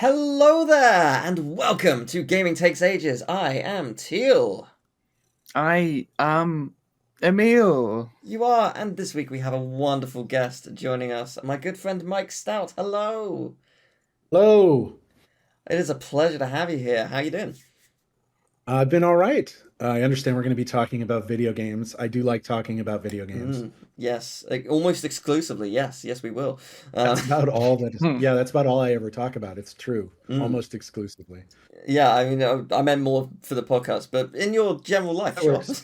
Hello there, and welcome to Gaming Takes Ages. I am Teal. I Emil. You are, and this week we have a wonderful guest joining us, my good friend Mike Stout. Hello. Hello. It is a pleasure to have you here. How you doing? I've been all right. I understand we're going to be talking about video games. I do like talking about video games. Yes, almost exclusively. Yes, we will. That's about all that is. Hmm. Yeah, that's about all I ever talk about. It's true. Mm, Almost exclusively. yeah, I mean, I meant more for the podcast, but in your general life, That sure. works.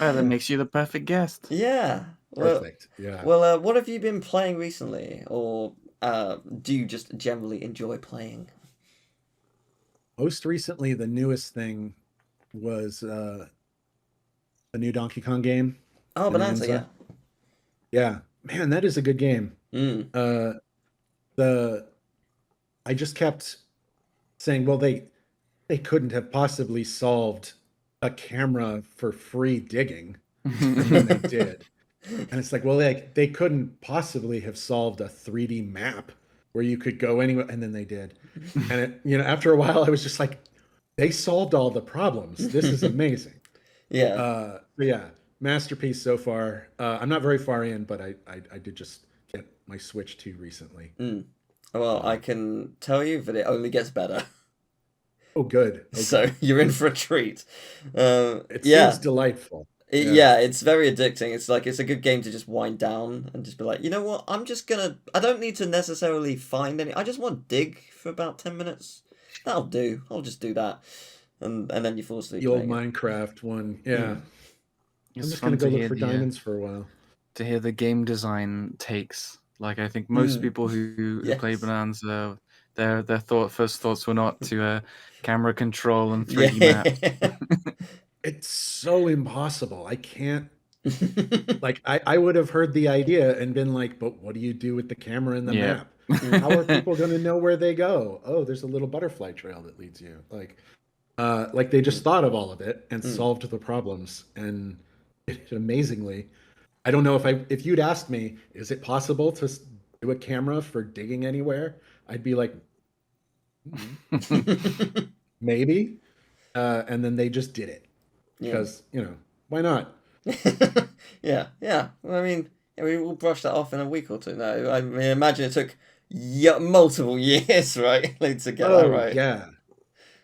Well, that makes you the perfect guest. Yeah. Well, Perfect. Yeah. what have you been playing recently, or do you just generally enjoy playing? Most recently, the newest thing was the new Donkey Kong game, Oh, Bonanza, yeah. Bonanza. Yeah. Man, that is a good game. Mm. Uh, the I just kept saying, well, they couldn't have possibly solved a camera for free digging. And then they did. And it's like, well, they couldn't possibly have solved a 3D map where you could go anywhere, and then they did. And after a while, I was just like, they solved all the problems. This is amazing. Yeah. But yeah, masterpiece so far. I'm not very far in, but I did just get my Switch 2 recently. Mm. Well, I can tell you that it only gets better. Oh, good. Oh, So good. you're in for a treat. It Yeah. seems delightful. Yeah. Yeah, it's very addicting. It's a good game to just wind down and just be like, you know what? I don't need to necessarily find any. I just want to dig for about 10 minutes. That'll do. I'll just do that. And then you fall asleep The old playing it. Minecraft one. Yeah. I'm It's just gonna fun go to look hear for the diamonds for a while. game design takes. Like I think most people who play Yes. Bonanza, their first thoughts were not to camera control and 3D maps. Yeah. It's so impossible. I can't like I would have heard the idea and been like, but what do you do with the camera and the Yeah. map? How are people going to know where they go? Oh, there's a little butterfly trail that leads you. Like they just thought of all of it and solved the problems. And amazingly, I don't know if you'd asked me, is it possible to do a camera for digging anywhere? I'd be like, maybe. And then they just did it Yeah. because, why not? Yeah. Well, I mean, yeah, we will brush that off in a week or two. No, I mean, imagine it took multiple years, right, like, to get that Oh, right. yeah.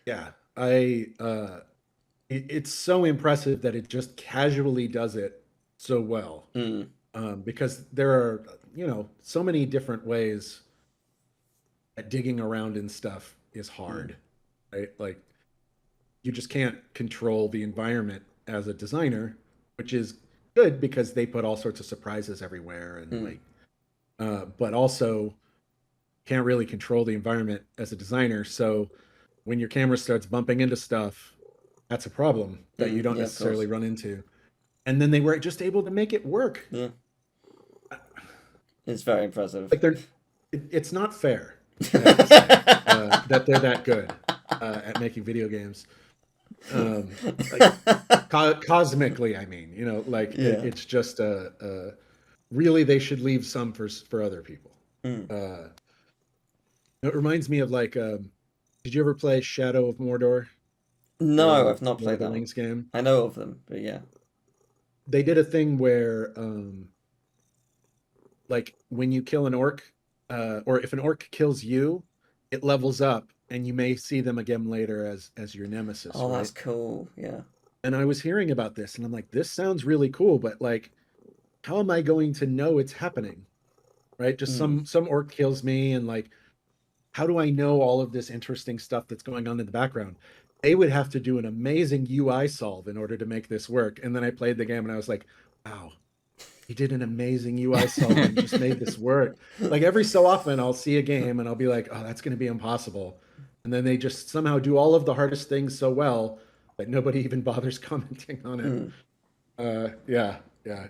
Yeah. It's so impressive that it just casually does it so well. Mm. Because there are, so many different ways that digging around and stuff is hard, right? Like you just can't control the environment as a designer, which is good because they put all sorts of surprises everywhere and but also can't really control the environment as a designer. So when your camera starts bumping into stuff, that's a problem that you don't Yeah, of course. necessarily run into. And then they were just able to make it work. Yeah, it's very impressive. Like it's not fair, I have to say, that they're that good at making video games. Cosmically, I mean, Yeah. it's just really they should leave some for other people. Mm. It reminds me of did you ever play Shadow of Mordor, No, the I've not Lord played of the that one. Rings game? I know of them, but yeah. They did a thing where like when you kill an orc, or if an orc kills you, it levels up and you may see them again later as your nemesis, Oh, right? that's cool. Yeah. And I was hearing about this and I'm like, this sounds really cool, but like, how am I going to know it's happening? Right? Just some orc kills me and like, how do I know all of this interesting stuff that's going on in the background? They would have to do an amazing UI solve in order to make this work. And then I played the game and I was like, wow, he did an amazing UI solve and just made this work. Like every so often I'll see a game and I'll be like, oh, that's going to be impossible. And then they just somehow do all of the hardest things so well that nobody even bothers commenting on it. Yeah,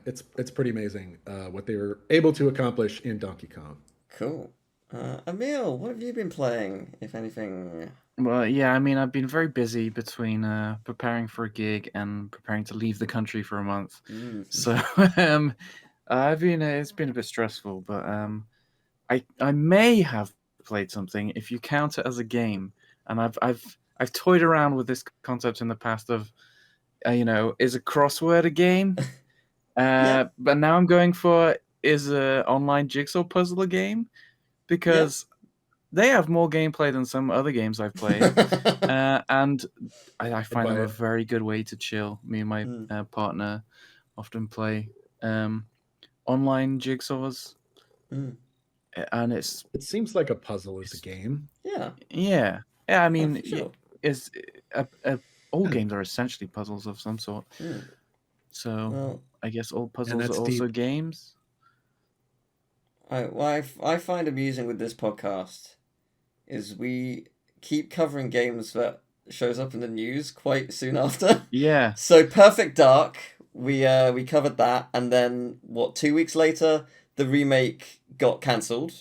it's pretty amazing what they were able to accomplish in Donkey Kong. Cool. Emil, what have you been playing, if anything? Well, yeah, I mean, I've been very busy between preparing for a gig and preparing to leave the country for a month. So it's been a bit stressful, but I may have played something, if you count it as a game, and I've toyed around with this concept in the past of, is a crossword a game? Yeah. But now I'm going for, is a online jigsaw puzzle a game? Because they have more gameplay than some other games I've played, and I find them buy a it. very good way to chill. Me and my partner often play online jigsaws, Mm. and it's It seems like a puzzle is a game. Yeah. yeah. I Oh, mean, for sure. is all Yeah. games are essentially puzzles of some sort. Mm. So Well, I guess all And puzzles are that's also deep. games. I find amusing with this podcast is we keep covering games that shows up in the news quite soon after. Yeah. So Perfect Dark, we covered that, and then 2 weeks later, the remake got cancelled,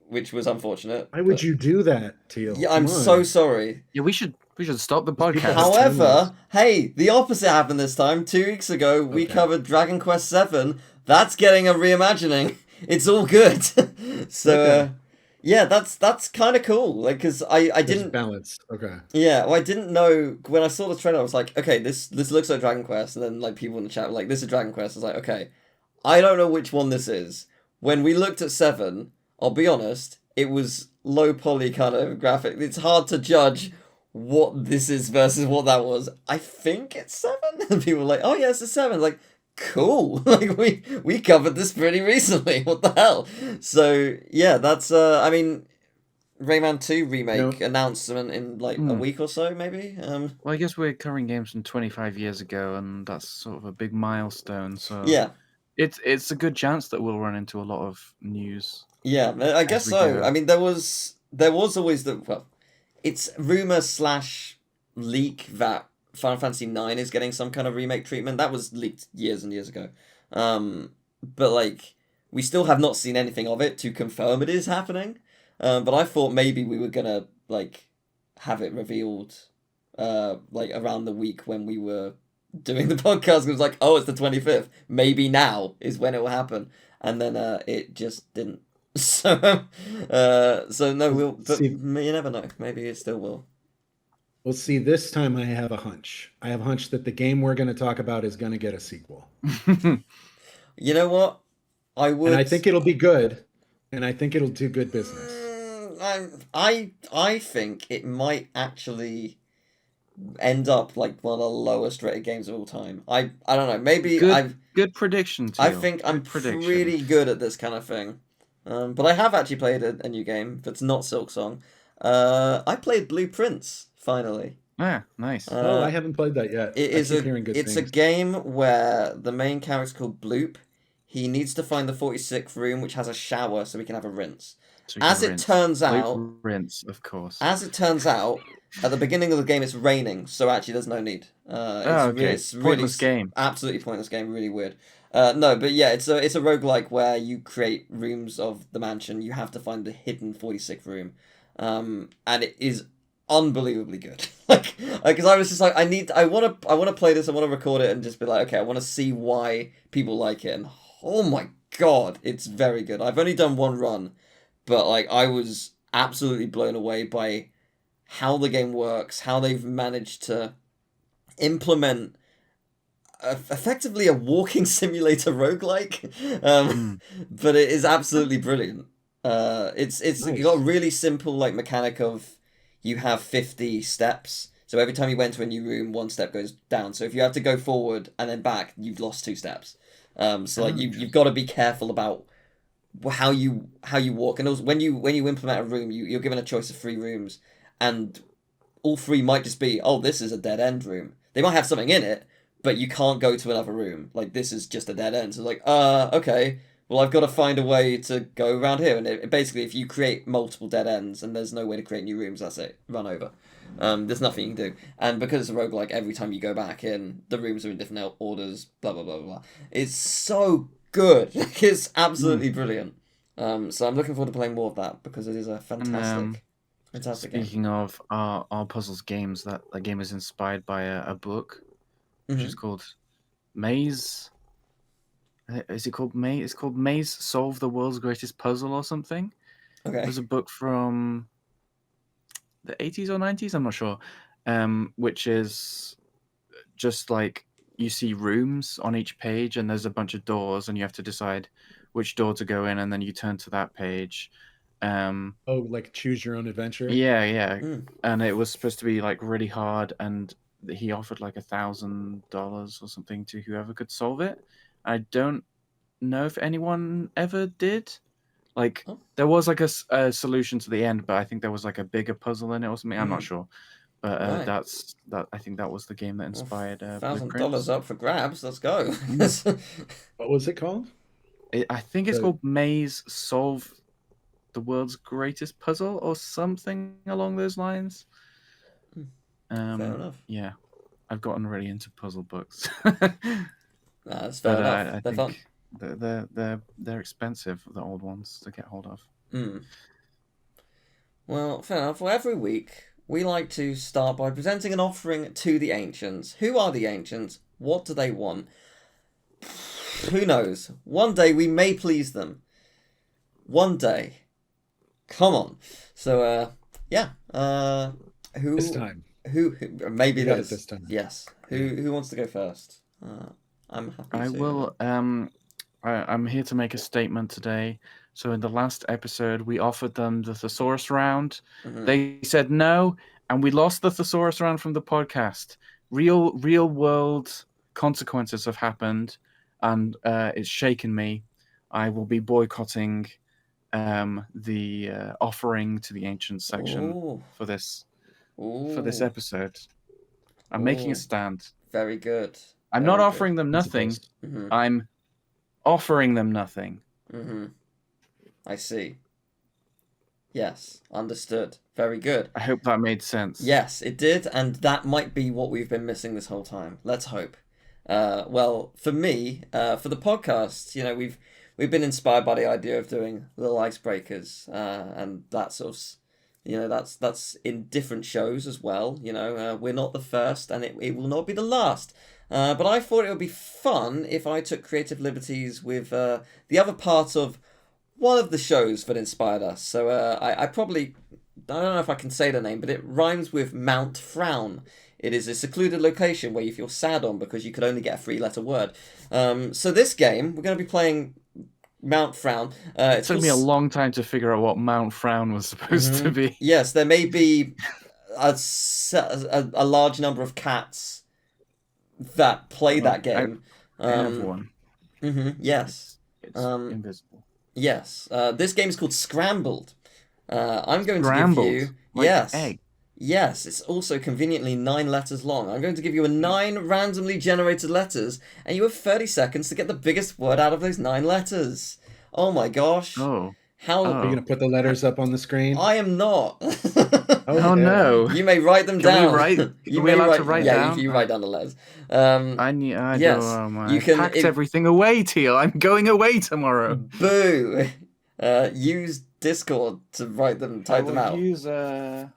which was unfortunate. Why would you do that, Teal? Yeah, Come I'm so on. sorry. Yeah, we should stop the Those people podcast. have time However, hey, the opposite happened this time. 2 weeks ago, we Okay. covered Dragon Quest VII. That's getting a reimagining. It's all good. So, Okay. yeah, that's kind of cool. Like, because I There's didn't. balance. Okay. Yeah, well, I didn't know when I saw the trailer. I was like, okay, this looks like Dragon Quest, and then like people in the chat were like, this is Dragon Quest. I was like, okay, I don't know which one this is. When we looked at Seven, I'll be honest, it was low poly kind of graphic. It's hard to judge what this is versus what that was. I think it's Seven, and people were like, oh yeah, it's a Seven. Like, cool. Like we covered this pretty recently. What the hell? So yeah, that's I mean. Rayman 2 remake announcement in like a week or so, maybe. Well, I guess we're covering games from 25 years ago, and that's sort of a big milestone. So Yeah, it's a good chance that we'll run into a lot of news. yeah, I guess As we so. go. I mean, there was always it's rumor slash leak that Final Fantasy 9 is getting some kind of remake treatment. That was leaked years and years ago. But like we still have not seen anything of it to confirm it is happening. But I thought maybe we were gonna like have it revealed like around the week when we were doing the podcast. It was like, oh, it's the 25th. Maybe now is when it will happen. And then it just didn't. So no, but you never know. Maybe it still will. Well, see, this time I have a hunch. I have a hunch that the game we're going to talk about is going to get a sequel. You know what? I would. And I think it'll be good. And I think it'll do good business. I think it might actually end up like one of the lowest rated games of all time. I don't know. Maybe good prediction. I think I'm pretty good at this kind of thing. But I have actually played a new game that's not Silksong. I played Blue Prince finally. Ah, nice. I haven't played that yet. It's a game where the main character's called Bloop. He needs to find the 46th room, which has a shower, so he can have a rinse. As it turns out, rinse, of course. As it turns out, at the beginning of the game, it's raining, so actually, there's no need. It's pointless game. Absolutely pointless game. Really weird. No, but yeah, it's a roguelike where you create rooms of the mansion. You have to find the hidden 46th room, and it is unbelievably good. Like, because I was just like, I want to play this. I want to record it and just be like, okay, I want to see why people like it. And oh my god, it's very good. I've only done one run, but like I was absolutely blown away by how the game works, how they've managed to implement effectively a walking simulator roguelike. But it is absolutely brilliant. It's Nice. got a really simple like mechanic of you have 50 steps. So every time you went to a new room, one step goes down. So if you have to go forward and then back, you've lost 2 steps. So like you've got to be careful about how you walk, and also when you implement a room, you're given a choice of 3 rooms, and all 3 might just be, oh, this is a dead end room. They might have something in it, but you can't go to another room. Like this is just a dead end. So like, okay, well I've got to find a way to go around here, and basically if you create multiple dead ends and there's no way to create new rooms, that's it, run over. There's nothing you can do, and because it's a roguelike, every time you go back in, the rooms are in different orders. Blah blah blah blah. It's so good. It's absolutely brilliant. So I'm looking forward to playing more of that because it is a fantastic Speaking game. of our puzzles games, that game is inspired by a book, which is called Maze. Is it called Maze? It's called Maze Solve the World's Greatest Puzzle or something. Okay. There's a book from the 80s or 90s, I'm not sure, which is just like you see rooms on each page, and there's a bunch of doors, and you have to decide which door to go in, and then you turn to that page. Um, Oh, like choose your own adventure. yeah, Mm. and it was supposed to be like really hard, and he offered like $1,000 or something to whoever could solve it. I don't know if anyone ever did. Like Oh. there was like a solution to the end, but I think there was like a bigger puzzle in it or something. I'm not Mm. sure, but Right. that's that. I think that was the game that inspired $1,000 Blueprints. up for grabs. Let's go. What was it called? I think it's The- called Maze Solve the World's Greatest Puzzle or something along those lines. Fair enough. Yeah, I've gotten really into puzzle books, That's fair but enough. I They're fun. think they're expensive, the old ones, to get hold of. Mm. Well, fair enough. Well, every week we like to start by presenting an offering to the ancients. Who are the ancients? What do they want? Who knows? One day we may please them. One day. Come on. So, yeah. Who? This time. Who? Maybe You got it it is. this time. Yes. Who wants to go first? I'm happy. I to. will. I'm here to make a statement today. So in the last episode, we offered them the thesaurus round. Mhm. They said no, and we lost the thesaurus round from the podcast. Real world consequences have happened, and it's shaken me. I will be boycotting the offering to the ancient section Ooh. for this Ooh. episode. I'm making a Ooh. stand. Very good. I'm Very not good. offering them nothing. Mhm. I'm offering them nothing. Mm-hmm. I see. Yes, understood. Very good. I hope that made sense. Yes, it did, and that might be what we've been missing this whole time. Let's hope. Well, for me, for the podcast, we've been inspired by the idea of doing little icebreakers, and that sort of, that's in different shows as well. We're not the first, and it will not be the last. But I thought it would be fun if I took creative liberties with the other part of one of the shows that inspired us. So I don't know if I can say the name, but it rhymes with Mount Frown. It is a secluded location where you feel sad on because you could only get a 3-letter word. So this game, we're going to be playing Mount Frown. It took me a long time to figure out what Mount Frown was supposed to be. Yes, there may be a large number of cats that play that game. I have one. Yes. It's invisible. Yes. This game is called Scrambled. I'm going Scrambled, to give you... like yes. egg. Yes, it's also conveniently 9 letters long. I'm going to give you 9 randomly generated letters, and you have 30 seconds to get the biggest word out of those 9 letters. Oh my gosh. Oh. How... Are you going to put the letters up on the screen? I am not. Oh no. You may write them Can down. we write? You Are we may allowed to write yeah, down? you write down the letters. I yes, don't. Oh my! you can- I packed if- everything away, Teal. I'm going away tomorrow. Boo! Use Discord to write them, type them out. Use But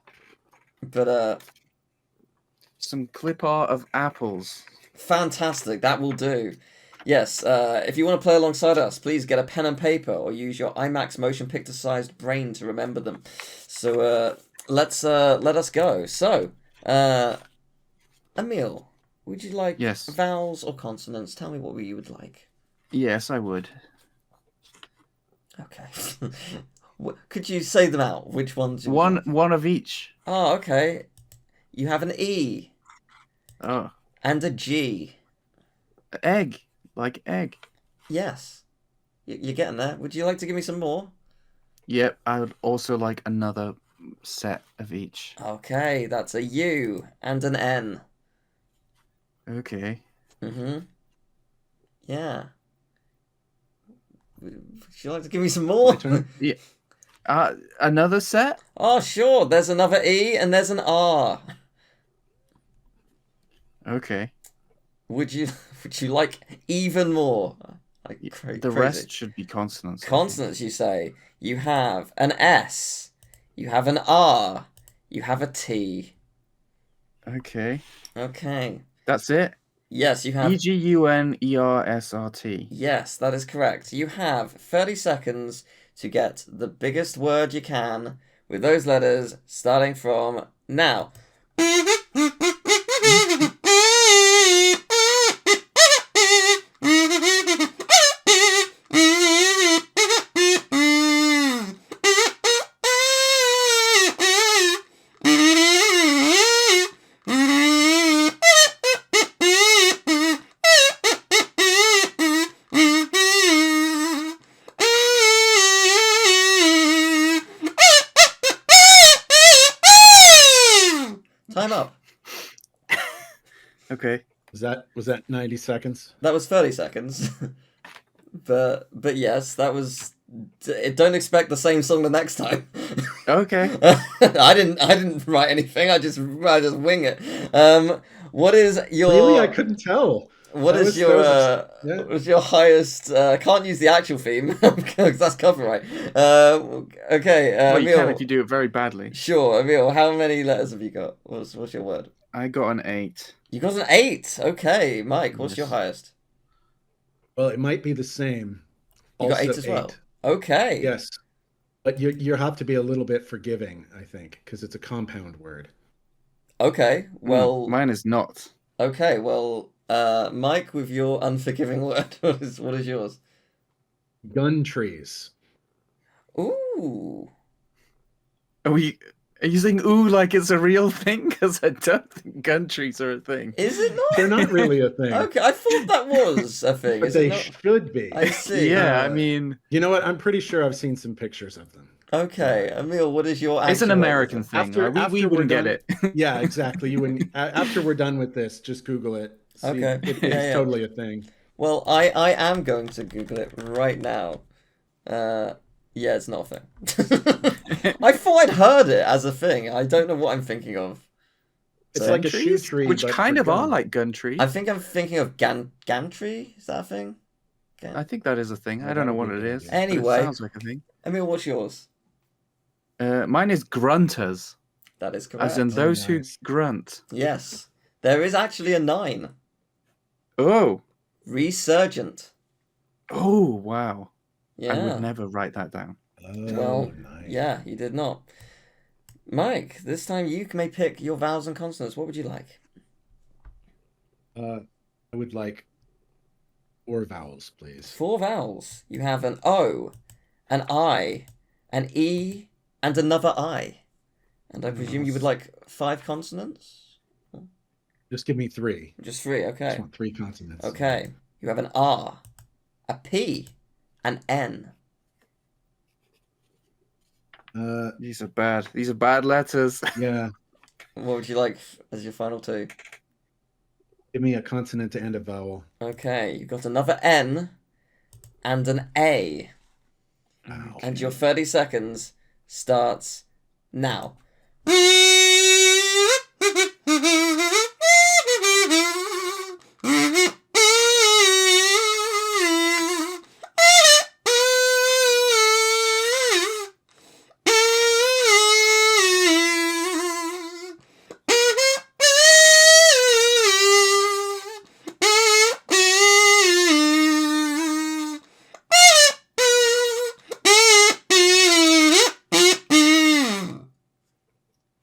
some clip art of apples. fantastic, that will do. Yes, if you want to play alongside us, please get a pen and paper or use your IMAX motion picture sized brain to remember them. So let us go. So, Emil, would you like Yes. vowels or consonants? Tell me what you would like. Yes, I would. Okay. Could you say them out? Which ones? One of each. Oh, okay. You have an E Oh, and a G. egg, like egg. Yes. You're getting there. Would you like to give me some more? Yep, I would also like another set of each. Okay, that's a U and an N. Okay. Yeah. Would you like to give me some more? My turn? Yeah. Another set? Oh, sure. There's another E and there's an R. Okay. Would you like even more? Like, The crazy. rest should be consonants. I think. Consonants, you say. You have an S. You have an R. You have a T. Okay. Okay. That's it. Yes, you have... EGUNERSRT. Yes, that is correct. You have 30 seconds to get the biggest word you can with those letters starting from now. Time up. Okay. Was that 90 seconds? That was 30 seconds. but yes, that was. Don't expect the same song the next time. Okay. I didn't write anything. I just wing it. What is your? Really, I couldn't tell. What That is was- your? that was yeah. What was your highest? Can't use the actual theme because that's copyright. Okay. Well, you can Emil, if you do it very badly. sure, Emil. How many letters have you got? What's your word? I got an 8. You got an 8. Okay, Mike. What's your Yes. highest? Well, it might be the same. You got Also 8 as well. Okay. Yes, but you have to be a little bit forgiving, I think, because it's a compound word. Okay. Well. Mine is not. Okay. Well. Mike, with your unforgiving word, what is yours? Gun trees. Ooh. Are you saying ooh like it's a real thing? Because I don't think gun trees are a thing. Is it not? They're not really a thing, Okay, I thought that was a thing. but Is they it not? should be. I see. Yeah, I mean, You know what? I'm pretty sure I've seen some pictures of them. Okay, Emil, what is your? it's an actual American answer? thing. After- right? We after wouldn't we're get done- it. Yeah, exactly. You wouldn't. After we're done with this, just Google it. See, Okay. it's Yeah. totally a thing. Well, I am going to Google it right now. Yeah, it's not a thing. I thought I'd heard it as a thing. I don't know what I'm thinking of. It's So- like a shoe Trees, tree, which but kind for of are guns. like gun trees. I think I'm thinking of gantry. Is that a thing? I think that is a thing. Oh, I don't know that what would it be is. good. but it Anyway. sounds like a thing. Emil, what's yours? Mine is grunters, That is correct. as in those who nice. grunt. Yes, there is actually a 9. Oh, Resurgent. oh, wow! I Yeah. would never write that down. Oh, Well, nice. Yeah, you did not. Mike, this time you may pick your vowels and consonants. What would you like? I would like 4 vowels, please. 4 vowels. You have an O, an I, an E, and another I. And I presume you would like 5 consonants? Just give me 3. Just 3, I okay. just want 3 consonants. Okay. You have an R, a P, an N. These are bad. These are bad letters. Yeah. What would you like as your final 2? Give me a consonant and a vowel. Okay, you've got another N and an A. Wow. And your 30 seconds starts now.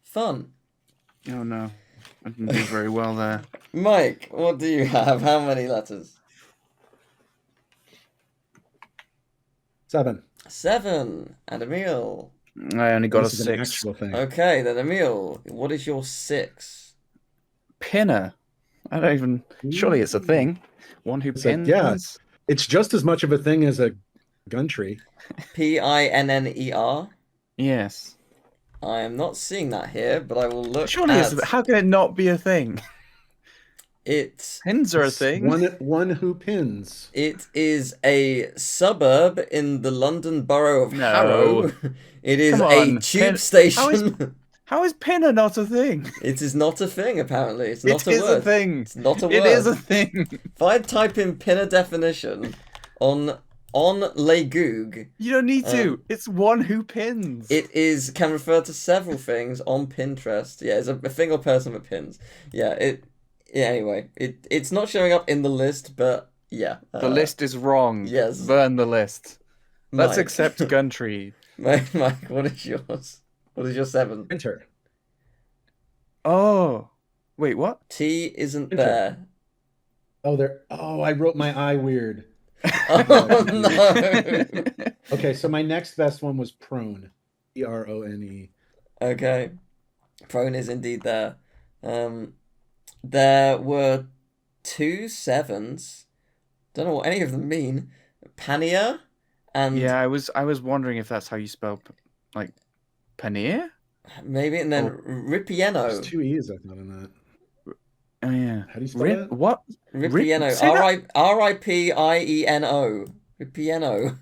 Fun. Oh no, I didn't do very well there. Mike, what do you have? How many letters? 7. 7. And Emil. I only got This a is an 6. actual thing. Okay, then Emil, what is your 6? Pinner. I don't even. Surely it's a thing. One who It's like, pins. yeah. It's just as much of a thing as a gun tree. Pinner? Yes. I am not seeing that here, but I will look Surely at it's. How can it not be a thing? it. Pins are a It's thing. One who pins. It is a suburb in the London borough of No. Harrow. It is Come a on, tube Pin- station. How is pinner not a thing? It is not a thing, apparently. It's not It a is word. a thing. It's not a word. It is a thing. If I type in pinner definition on Legoog, You don't need to. It's one who pins. it can refer to several things on Pinterest. Yeah, it's a thing or person that pins. Yeah, anyway, it's not showing up in the list, but yeah. The list is wrong. yes. Burn the list. Let's Mike. accept Gumtree. Mike, what is yours? What is your 7? Enter. Oh, wait, what? T isn't Enter. there. Oh, there. Oh, I wrote my I weird. Oh no. Okay, so my next best one was prone. Prone. Okay. Prone is indeed there. There were 2 7s. Don't know what any of them mean. Pania and Yeah, I was wondering if that's how you spell like paneer. maybe, and then There's Ripieno. 2 E's I thought in that. Oh yeah. How do you spell that? What? Ripieno. say that? Ripieno. Ripieno.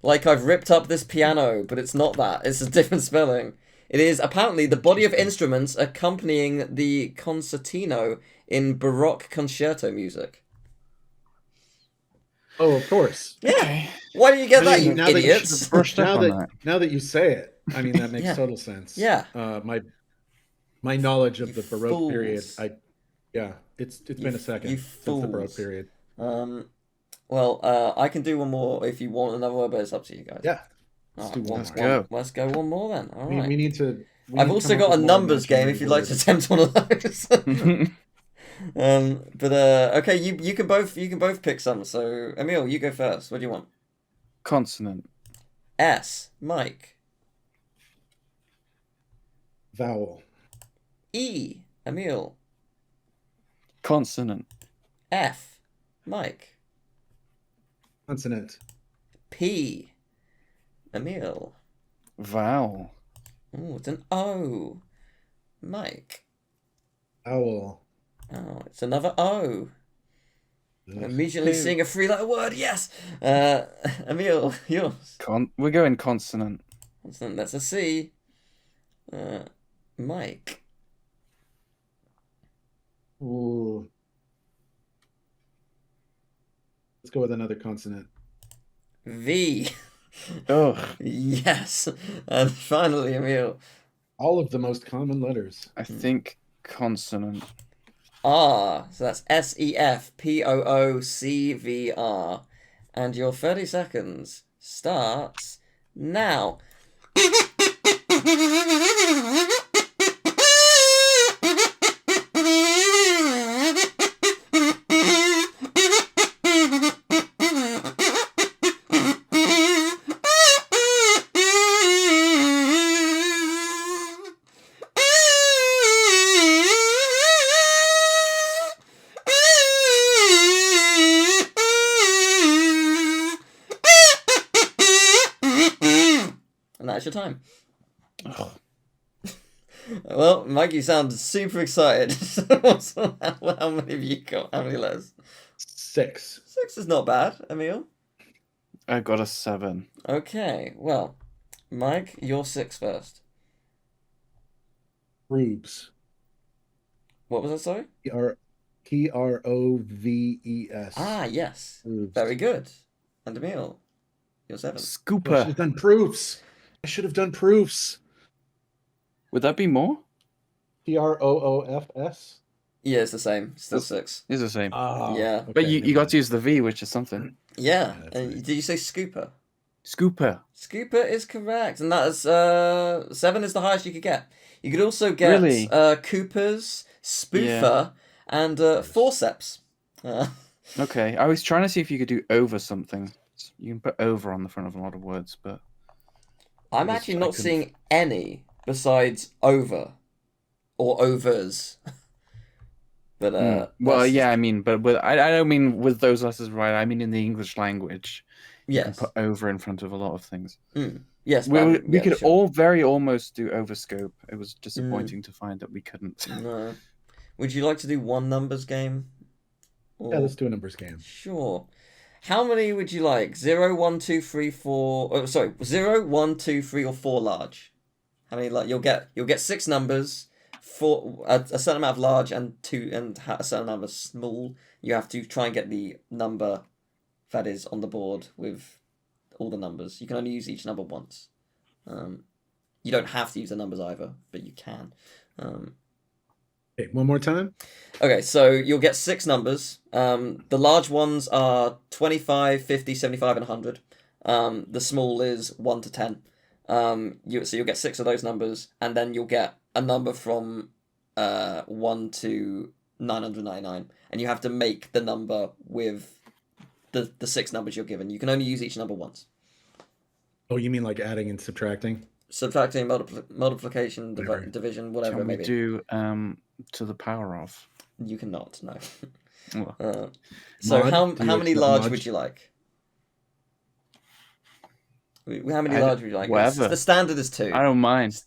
Like I've ripped up this piano, but it's not that. It's a different spelling. It is apparently the body of instruments accompanying the concertino in Baroque concerto music. Oh, of course. Yeah. Okay. Why do you get I that, mean, you now that you idiots? should've brushed up on that. Now that you say it, I mean that makes Yeah. total sense. Yeah. My knowledge of You the Baroque period, fools. it's been a second you since the Baroque fools. period. Well, I can do one more if you want another word, but it's up to you guys. Yeah. All Let's do one Let's more. go. Let's go one more then. All right. We need to. I've also got a numbers game if you'd like to attempt one of those. Okay, you can both pick some. So Emil, you go first. What do you want? Consonant. S. Mike. Vowel. E. Emil. Consonant. F. Mike. Consonant. P. Emil. Vowel. Oh, it's an O. Mike. Owl. Oh, it's another O. Ugh. Immediately Two. seeing a 3-letter word. Yes. Emil, yours. We're going consonant. That's a C. Mike. Ooh. Let's go with another consonant. V. Ugh. Yes. And finally, Emil. All of the most common letters. I think consonant. R. So that's SEFPOOCVR. And your 30 seconds starts now. And that's your time. Ugh. Well, Mike, you sound super excited. How many have you got? How many letters? 6. 6 is not bad, Emil. I got a 7. Okay, well, Mike, you're 6 first. Proves. What was that, sorry? Proves. Ah, yes. Proves. Very good. And Emil, you're 7. I should Scooper. have done proofs. I should have done proofs. Would that be more? Proofs. Yeah, it's the same. Still That's- 6. It's the same. Ah, Yeah. But okay, you never got mind. to use the V, which is something. Yeah. that's And nice. did you say scooper? Scooper. Scooper is correct. And that is 7 is the highest you could get. You could also get Really? Coopers, spoofer, and forceps. Okay. I was trying to see if you could do over something. You can put over on the front of a lot of words, but I'm I actually couldn't- not seeing any besides over or overs. But well, that's- yeah. I mean, but I don't mean with those letters, right? I mean in the English language. You can yes, put over in front of a lot of things. yes. We yeah, could sure. all very almost do overscope. It was disappointing to find that we couldn't. No. Would you like to do one numbers game? Or... Yeah, let's do a numbers game. Sure. How many would you like? 0, 1, 2, 3, 4. Oh, sorry, 0, 1, 2, 3, or 4 large. How many? Like you'll get 6 numbers, 4 a certain amount of large and 2 and a certain amount of small. You have to try and get the number that is on the board with all the numbers. You can only use each number once. You don't have to use the numbers either, but you can. Okay, one more time. Okay, so you'll get 6 numbers. The large ones are 25, 50, 75, and 100. The small is 1 to 10. So you'll get 6 of those numbers, and then you'll get a number from 1 to 999, and you have to make the number with the 6 numbers you're given. You can only use each number once. Oh, you mean like adding and subtracting? Subtracting, multiplication, Whatever. division, whatever Can it may we be. do to the power of? You cannot, no. Oh. So Mod? how Do you many accept large mods? would you like? How many I- large would you like? whatever. The standard is 2. I don't mind.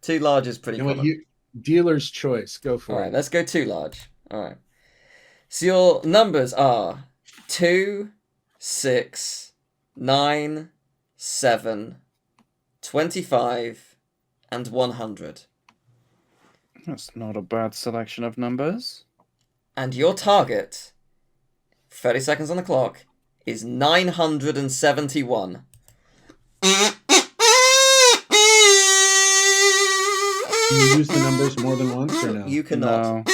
2 large is pretty You know what? common. Dealer's choice. Go for All it. right, let's go 2 large. All right. So your numbers are 2, 6, 9, 7, 25, and 100. That's not a bad selection of numbers. And your target, 30 seconds on the clock, is 971. Can you use the numbers more than once or no? You cannot. No.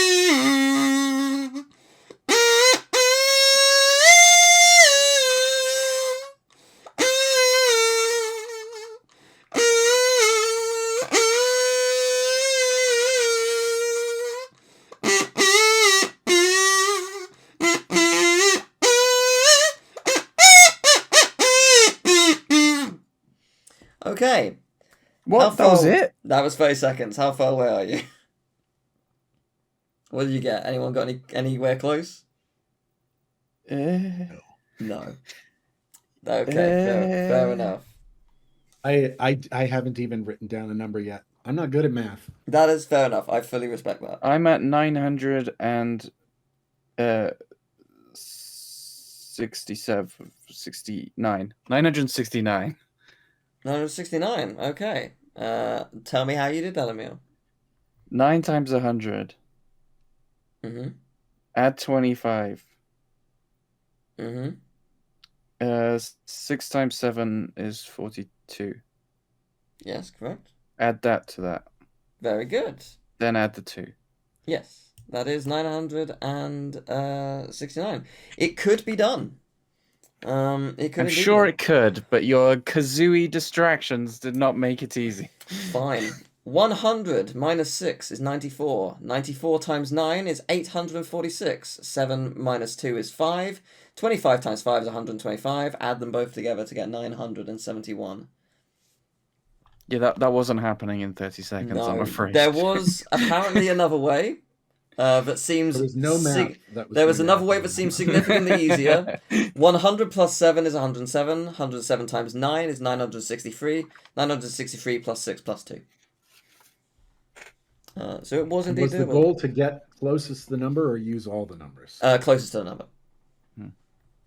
Okay. What? That was it? That was 30 seconds. How far away are you? What did you get? Anyone got anywhere close? No. Okay, fair enough. I haven't even written down a number yet. I'm not good at math. That is fair enough. I fully respect that. I'm at 969. 969. 969. Okay. Tell me how you did that, Emil. 9 times 100. Mm-hmm. Add 25. Mm-hmm. 6 times 7 is 42. Yes, correct. Add that to that. Very good. Then add the 2. Yes, that is 969. It could be done. It could. I'm sure it could, but your kazooie distractions did not make it easy. Fine. 100 minus 6 is 94. 94 times 9 is 846. 7 minus 2 is 5. 25 times 5 is 125. Add them both together to get 971. Yeah, that wasn't happening in 30 seconds, I'm afraid. There was apparently another way that seems... There was no math. There was another way that seems significantly easier. 100 plus 7 is 107. 107 times 9 is 963. 963 plus 6 plus 2. So it was indeed Was the doable. goal to get closest to the number or use all the numbers? Closest to the number.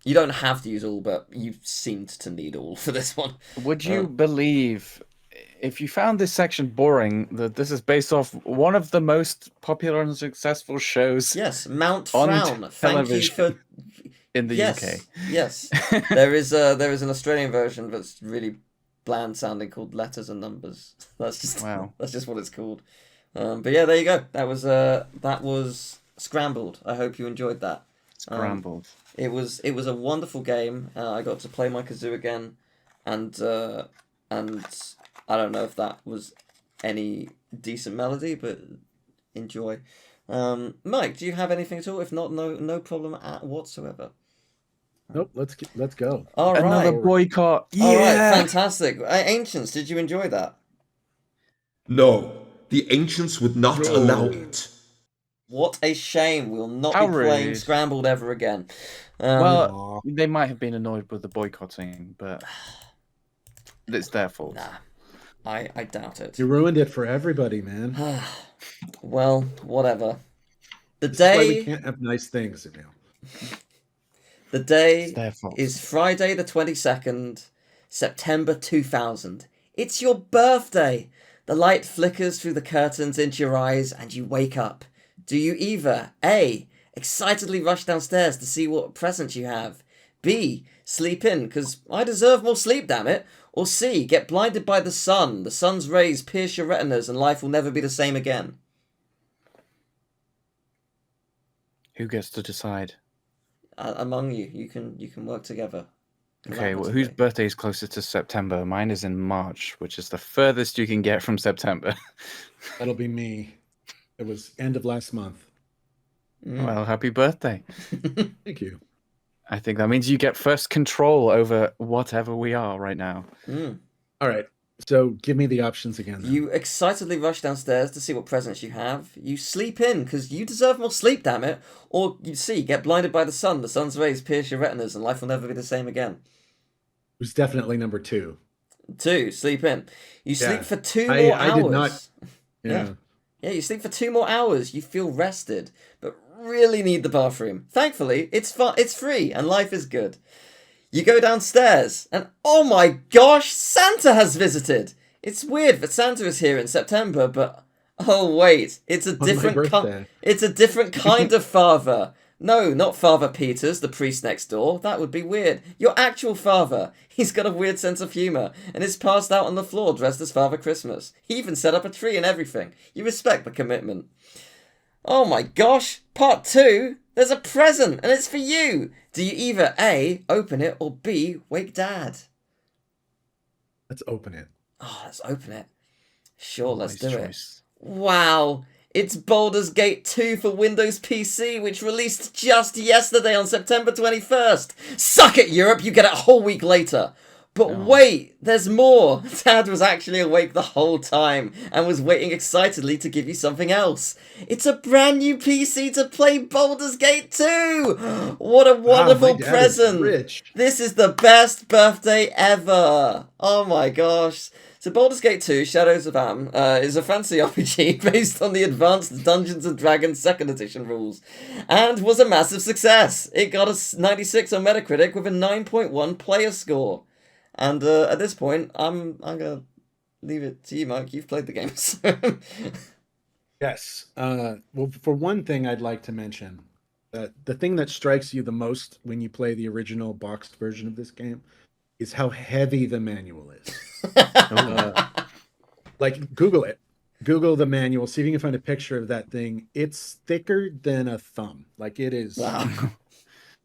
You don't have to use all, but you seemed to need all for this one. Would you believe, if you found this section boring, that this is based off one of the most popular and successful shows Yes, Mount on Frown. Thank you television for... in the yes, UK? Yes. There is an Australian version that's really bland sounding called Letters and Numbers. That's just That's just what it's called. But yeah, there you go. That was Scrambled. I hope you enjoyed that. Scrambled. It was a wonderful game. I got to play my kazoo again, and I don't know if that was any decent melody, but enjoy. Mike, do you have anything at all? If not, no problem whatsoever. Nope. Let's go. All right. Another boycott. Yeah. All right. Fantastic. Ancients, did you enjoy that? No, the ancients would not allow it. What a shame. We'll not How be playing rude. Scrambled ever again. Well, Aw. they might have been annoyed with the boycotting, but it's their fault. Nah, I doubt it. You ruined it for everybody, man. Well, whatever. The That's why we day can't have nice things, Emil. the day It's their fault. is Friday the 22nd, September 2000. It's your birthday. The light flickers through the curtains into your eyes and you wake up. Do you either A, excitedly rush downstairs to see what presents you have, B, sleep in because I deserve more sleep, damn it, or C, get blinded by the sun. The sun's rays pierce your retinas and life will never be the same again? Who gets to decide? Among you, you can work together Okay, well, whose birthday is closer to September? Mine is in March, which is the furthest you can get from September. That'll be me. It was end of last month. Well, happy birthday. Thank you. I think that means you get first control over whatever we are right now. All right. So give me the options again. Then. You excitedly rush downstairs to see what presents you have. You sleep in because you deserve more sleep, damn it. Or you see, get blinded by the sun. The sun's rays pierce your retinas, and life will never be the same again. It was definitely number 2. 2, sleep in. You sleep Yeah. for 2 more hours. I did not. Yeah. Yeah, you sleep for 2 more hours. You feel rested, but really need the bathroom. Thankfully, it's free, and life is good. You go downstairs, and oh my gosh, Santa has visited! It's weird that Santa is here in September, but oh wait, it's a different it's a different kind of father. No, not Father Peters, the priest next door. That would be weird. Your actual father. He's got a weird sense of humour, and is passed out on the floor dressed as Father Christmas. He even set up a tree and everything. You respect the commitment. Oh my gosh, part 2? There's a present, and it's for you. Do you either A, open it, or B, wake Dad? Let's open it. Oh, let's open it. Sure, let's do choice. it. Wow, it's Baldur's Gate 2 for Windows PC, which released just yesterday on September 21st. Suck it, Europe, you get it a whole week later. But wait, there's more. Dad was actually awake the whole time and was waiting excitedly to give you something else. It's a brand new PC to play Baldur's Gate 2! What a wonderful present! Rich. This is the best birthday ever! Oh my gosh. So Baldur's Gate 2, Shadows of Am, is a fantasy RPG based on the advanced Dungeons & Dragons 2nd edition rules, and was a massive success. It got a 96 on Metacritic with a 9.1 player score. And at this point, I'm gonna leave it to you, Mike. You've played the games. Yes. Well, for one thing, I'd like to mention that the thing that strikes you the most when you play the original boxed version of this game is how heavy the manual is. Like, Google it. Google the manual. See if you can find a picture of that thing. It's thicker than a thumb. Like, it is. Wow.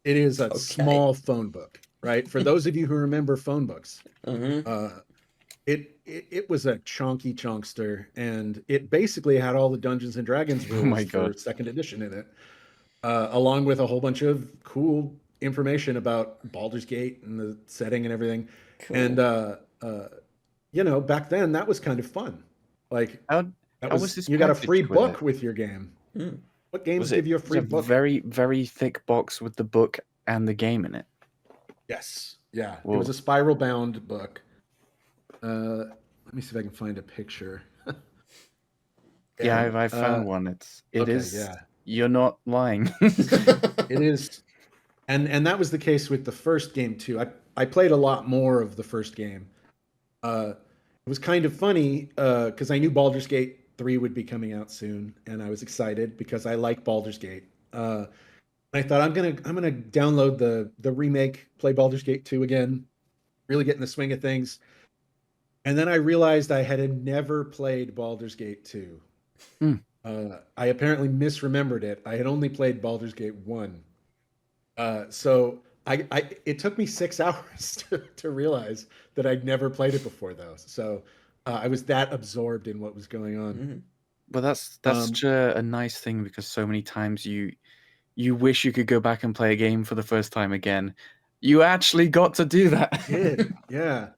It is a small phone book. Right, for those of you who remember phone books, it was a chunky chunkster, and it basically had all the Dungeons and Dragons rules for 2nd edition in it, along with a whole bunch of cool information about Baldur's Gate and the setting and everything. Cool. And you know, back then that was kind of fun. Like, you got a free book with your game. What games give you a free book? Very, very thick box with the book and the game in it. Yes. Yeah. Whoa. It was a spiral bound book. Let me see if I can find a picture. Yeah, I found one. It is. Yeah. You're not lying. It is. And that was the case with the first game too. I played a lot more of the first game. It was kind of funny because I knew Baldur's Gate 3 would be coming out soon, and I was excited because I like Baldur's Gate. I thought I'm gonna download the remake, play Baldur's Gate 2 again, really get in the swing of things. And then I realized I had never played Baldur's Gate 2. I apparently misremembered it. I had only played Baldur's Gate 1. So it took me 6 hours to realize that I'd never played it before, though. So I was that absorbed in what was going on. But that's such a nice thing, because so many times you wish you could go back and play a game for the first time again. You actually got to do that. I did, yeah.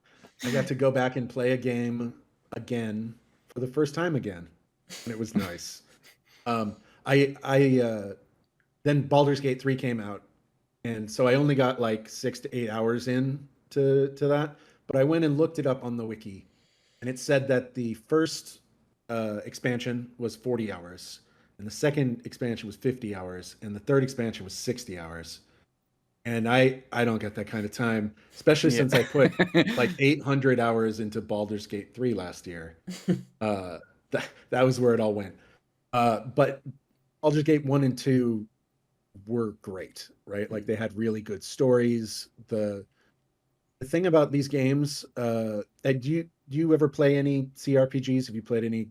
I got to go back and play a game again for the first time again, and it was nice. Then Baldur's Gate 3 came out, and so I only got like 6 to 8 hours in to that. But I went and looked it up on the wiki, and it said that the first expansion was 40 hours. And the second expansion was 50 hours, and the third expansion was 60 hours. And I don't get that kind of time, especially since I put like 800 hours into Baldur's Gate 3 last year. That was where it all went. But Baldur's Gate 1 and 2 were great, right? Like, they had really good stories. The thing about these games, do you ever play any CRPGs? Have you played any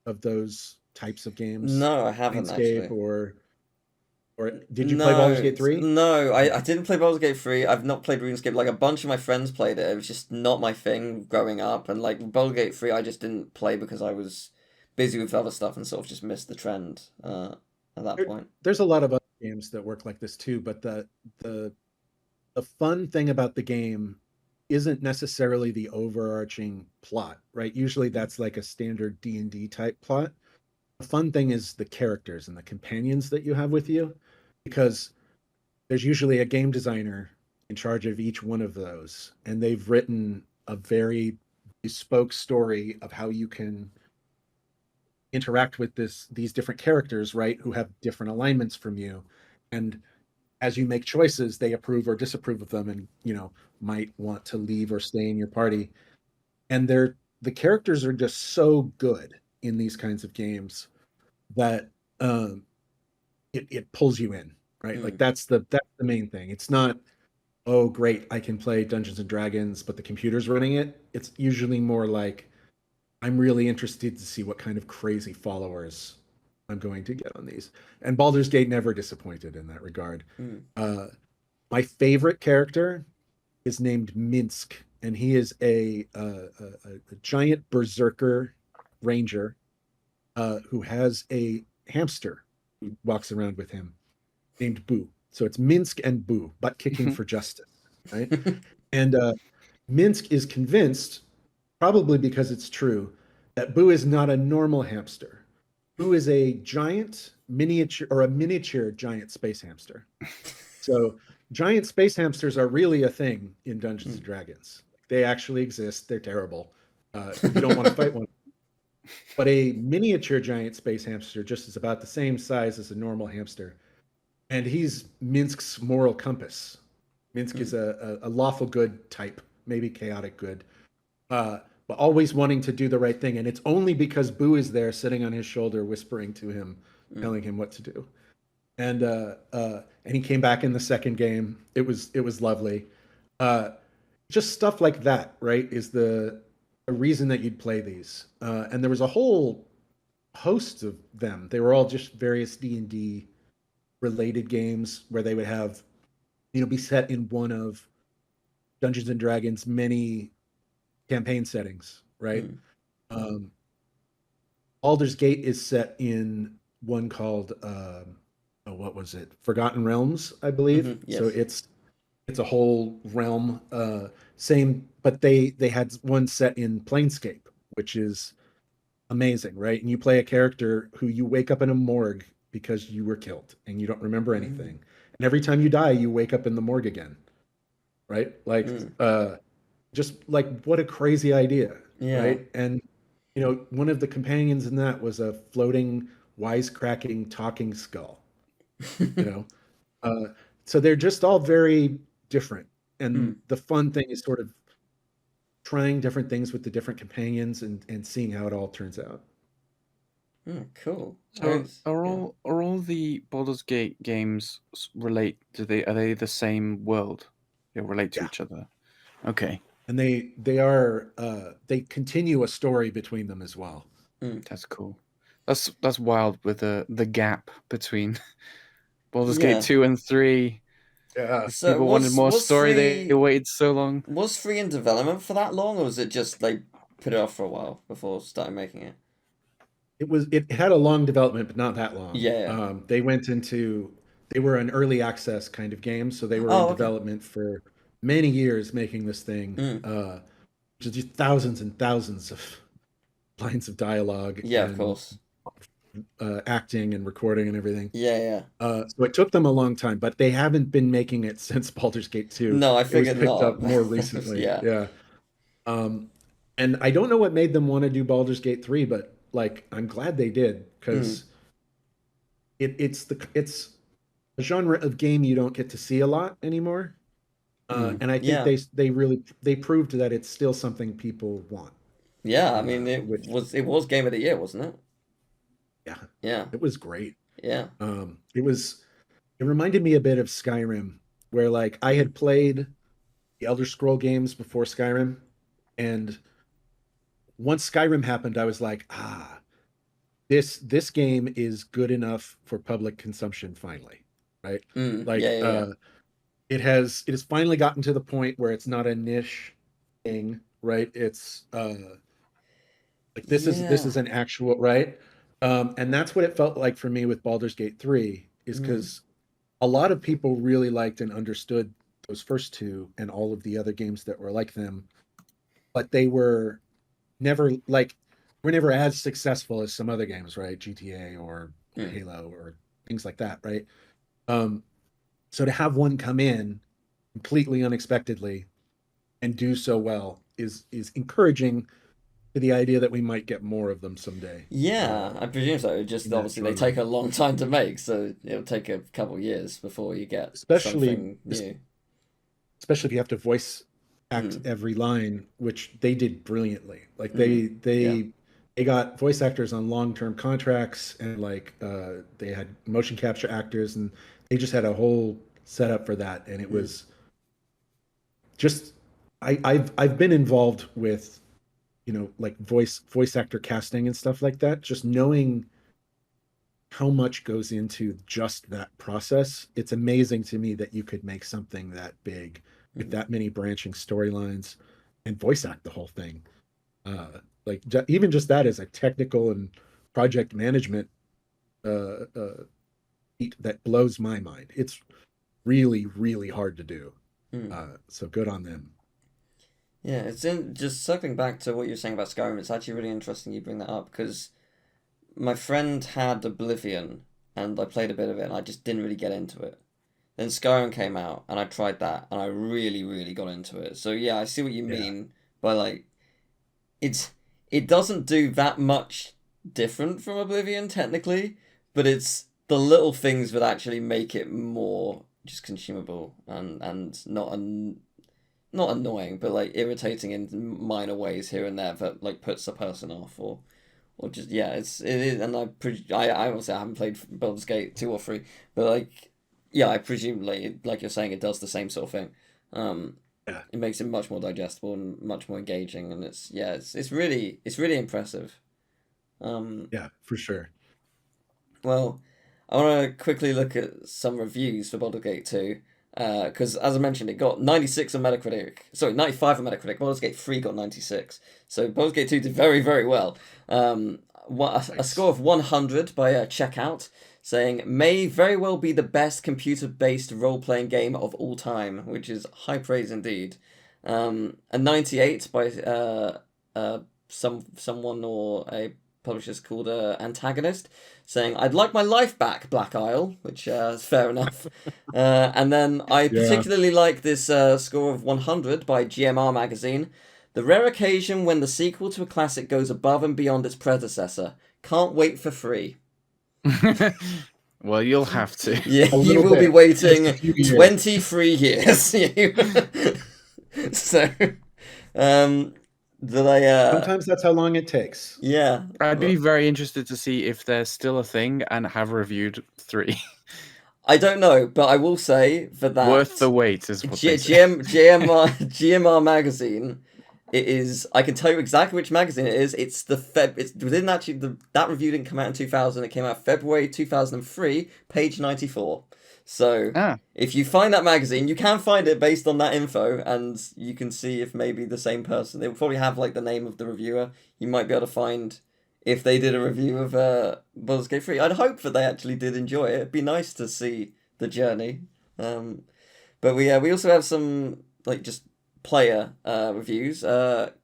of those types of games? No, I haven't actually. Or did you play Baldur's No, Gate 3? no, I didn't play Baldur's Gate 3. I've not played RuneScape. Like, a bunch of my friends played it. It was just not my thing growing up. And, like, Baldur's Gate 3, I just didn't play because I was busy with other stuff and sort of just missed the trend at that point. There's a lot of other games that work like this too, but the fun thing about the game isn't necessarily the overarching plot, right? Usually that's like a standard D&D type plot. The fun thing is the characters and the companions that you have with you, because there's usually a game designer in charge of each one of those, and they've written a very bespoke story of how you can interact with these different characters, right, who have different alignments from you. And as you make choices, they approve or disapprove of them, and might want to leave or stay in your party. And the characters are just so good in these kinds of games that it pulls you in, right? Like that's the main thing. It's not, oh great, I can play Dungeons and Dragons, but the computer's running it. It's usually more like, I'm really interested to see what kind of crazy followers I'm going to get on these. And Baldur's Gate never disappointed in that regard. My favorite character is named Minsk, and he is a giant berserker ranger who has a hamster who walks around with him named Boo. So it's Minsk and Boo, butt kicking for justice, right? And Minsk is convinced, probably because it's true, that Boo is not a normal hamster. Boo is a miniature giant space hamster. So giant space hamsters are really a thing in Dungeons and Dragons. They actually exist. They're terrible. You don't want to fight one. But a miniature giant space hamster just is about the same size as a normal hamster. And he's Minsk's moral compass. Minsk is a lawful good type, maybe chaotic good, but always wanting to do the right thing. And it's only because Boo is there sitting on his shoulder, whispering to him, telling him what to do. And he came back in the second game. It was lovely. Just stuff like that, right, is the reason that you'd play these. And there was a whole host of them. They were all just various D&D related games where they would have, be set in one of Dungeons and Dragons' many campaign settings, right? Baldur's Gate is set in one called what was it? Forgotten Realms, I believe. Yes. So it's a whole realm. Same, but they had one set in Planescape, which is amazing, right? And you play a character who you wake up in a morgue because you were killed and you don't remember anything. And every time you die, you wake up in the morgue again, right? Like, just like, what a crazy idea, right? And one of the companions in that was a floating, wisecracking, talking skull. So they're just all very different, and the fun thing is sort of trying different things with the different companions and seeing how it all turns out. Cool. So are all the Baldur's Gate games relate? Are they the same world? They relate to each other. Okay. And they are they continue a story between them as well. That's cool. That's wild with the gap between Baldur's Gate 2 and 3. Yeah. So People wanted more story. They waited so long. Was 3 in development for that long, or was it just they put it off for a while before starting making it? It had a long development, but not that long. Yeah. They were an early access kind of game, so they were in development for many years making this thing. Just thousands and thousands of lines of dialogue. Yeah, of course. Acting and recording and everything. Yeah. So it took them a long time, but they haven't been making it since Baldur's Gate 2. No, I figured it was picked up more recently. Yeah. And I don't know what made them want to do Baldur's Gate 3, but like, I'm glad they did, because it's a genre of game you don't get to see a lot anymore. And I think they proved that it's still something people want. Yeah, I mean, it was Game of the Year, wasn't it? Yeah. It was great. Yeah. It reminded me a bit of Skyrim, where like I had played the Elder Scroll games before Skyrim, and once Skyrim happened, I was like, this game is good enough for public consumption finally. right? Mm, Like yeah. it has finally gotten to the point where it's not a niche thing, right? It's like this Yeah. is an actual, right? And that's what it felt like for me with Baldur's Gate 3, is Mm, because a lot of people really liked and understood those first two and all of the other games that were like them, but they were never as successful as some other games, right? GTA or mm, Halo or things like that, right? Um, so to have one come in completely unexpectedly and do so well is encouraging to the idea that we might get more of them someday. yeah, I presume so. It just In that obviously they genre, take a long time to make, so it'll take a couple years before you get especially something new. especially if you have to voice act Mm, every line, which they did brilliantly. Like mm, yeah. they got voice actors on long-term contracts, and like they had motion capture actors, and they just had a whole setup for that, and it Mm, was just I've been involved with, like voice actor casting and stuff like that. Just knowing how much goes into just that process, it's amazing to me that you could make something that big with mm, that many branching storylines and voice act the whole thing. Like even just that is a technical and project management feat that blows my mind. It's really, really hard to do. mm. So good on them. Yeah, it's in just circling back to what you were saying about Skyrim. It's actually really interesting you bring that up because my friend had Oblivion and I played a bit of it and I just didn't really get into it. Then Skyrim came out and I tried that and I really, really got into it. So yeah, I see what you Yeah. mean by like it's it doesn't do that much different from Oblivion technically, but it's the little things that actually make it more just consumable and not annoying, but like irritating in minor ways here and there that like puts a person off or just yeah, it is, and I obviously I haven't played Baldur's Gate 2 or 3, but like yeah, I presume like you're saying it does the same sort of thing. Um, Yeah. it makes it much more digestible and much more engaging, and it's really impressive. Um, Yeah, for sure. well, I want to quickly look at some reviews for Baldur's Gate 2. Because as I mentioned, it got 96 on Metacritic. Sorry, 95 on Metacritic. Baldur's Gate 3 got 96. So Baldur's Gate 2 did very, very well. A Nice. score of 100 by Checkout, saying, may very well be the best computer-based role-playing game of all time, which is high praise indeed. A 98 by someone or a publisher's called Antagonist, saying, I'd like my life back, Black Isle, which is fair enough. And then I Yeah. particularly like this score of 100 by GMR Magazine. The rare occasion when the sequel to a classic goes above and beyond its predecessor. Can't wait for free. Well, you'll have to. Yeah, A you little will be bit. Just waiting a few years. 23 years. So, did I, Sometimes that's how long it takes. yeah. I'd be very interested to see if there's still a thing and have reviewed 3. I don't know, but I will say for that Worth the wait is what they say. GMR magazine. It is. I can tell you exactly which magazine it is. It's the Feb. It's within actually that review didn't come out in 2000. It came out February 2003, page 94. So Ah, if you find that magazine, you can find it based on that info, and you can see if maybe the same person. They will probably have like the name of the reviewer. You might be able to find if they did a review of Baldur's Gate 3. I'd hope that they actually did enjoy it. It'd be nice to see the journey. But we also have some like just player reviews.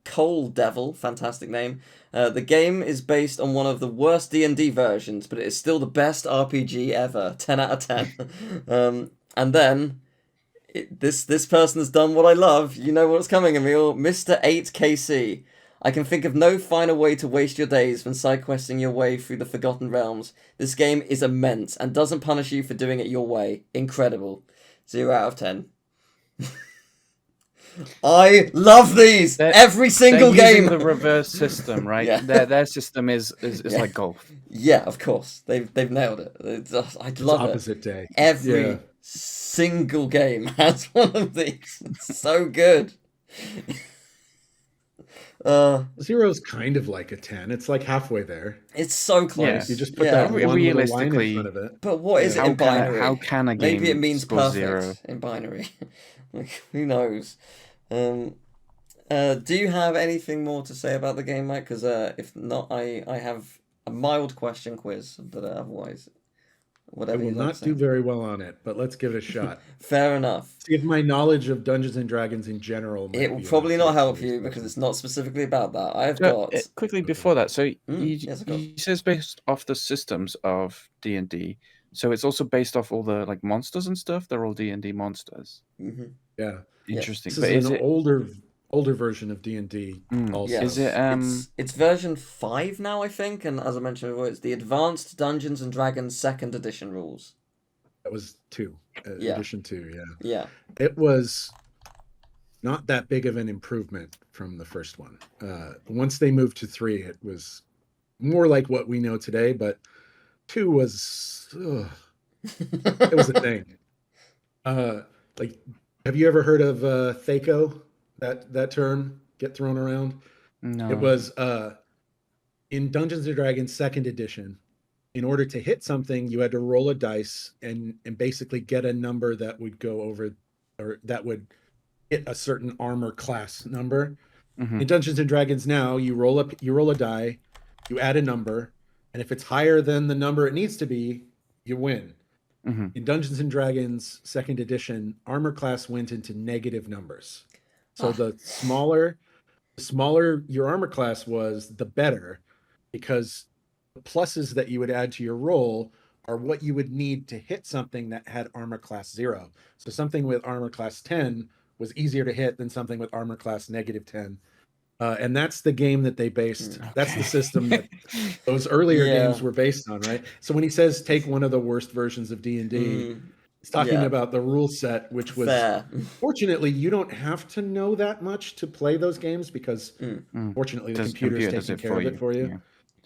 Coal Devil, fantastic name. The game is based on one of the worst D&D versions, but it is still the best RPG ever. 10 out of 10. And then this person has done what I love. You know what's coming, Emil. Mr. 8KC. I can think of no finer way to waste your days than side questing your way through the Forgotten Realms. This game is immense and doesn't punish you for doing it your way. Incredible. 0 out of 10. I love these! Every single they're game! using the reverse system, right? Yeah. Their system is Yeah. like golf. Yeah, of course. They've nailed it. I love it. Opposite day. Every Yeah. single game has one of these. It's so good. Zero's kind of like a 10. It's like halfway there. It's so Yeah. close. You just put yeah. that one little line in Realistically, front of it. But what is it Yeah. in binary? How can a game Maybe it means score perfect 0? in binary. Like, who knows? Do you have anything more to say about the game, Mike? Because if not, I have a mild question quiz, but otherwise, I whatever will you'd like not to do say. very well on it, but let's give it a shot. Fair enough. See if my knowledge of Dungeons and Dragons in general might It will be probably enough not to help answer these you because questions. it's not specifically about that. I've So, got. quickly before that, so yes, of course. you says based off the systems of D&D, so it's also based off all the like monsters and stuff. They're all D&D monsters. Mm-hmm. Yeah. Interesting. This But is is an it older version of D&D also. Yes. Is it It's version 5 now, I think, and as I mentioned before, it's the Advanced Dungeons and Dragons 2nd Edition rules. That was 2. Yeah. Edition 2, yeah. Yeah. It was not that big of an improvement from the first one. Once they moved to 3, it was more like what we know today, but 2 was it was a thing. Like, have you ever heard of Thaco? That term get thrown around? no? It was in Dungeons and Dragons 2nd Edition. In order to hit something, you had to roll a dice and basically get a number that would go over, or that would hit a certain armor class number. Mhm. In Dungeons and Dragons now, you roll a die, you add a number, and if it's higher than the number it needs to be, you win. Mhm. In Dungeons and Dragons 2nd Edition, armor class went into negative numbers. So the smaller your armor class was, the better, because the pluses that you would add to your roll are what you would need to hit something that had armor class 0. So something with armor class 10 was easier to hit than something with armor class -10. And that's the game that they based. That's the system that those earlier games were based on, right? So when he says take one of the worst versions of D&D, he's talking about the rule set, which was Fair. fortunately you don't have to know that much to play those games because fortunately the computer's taking care of it for you.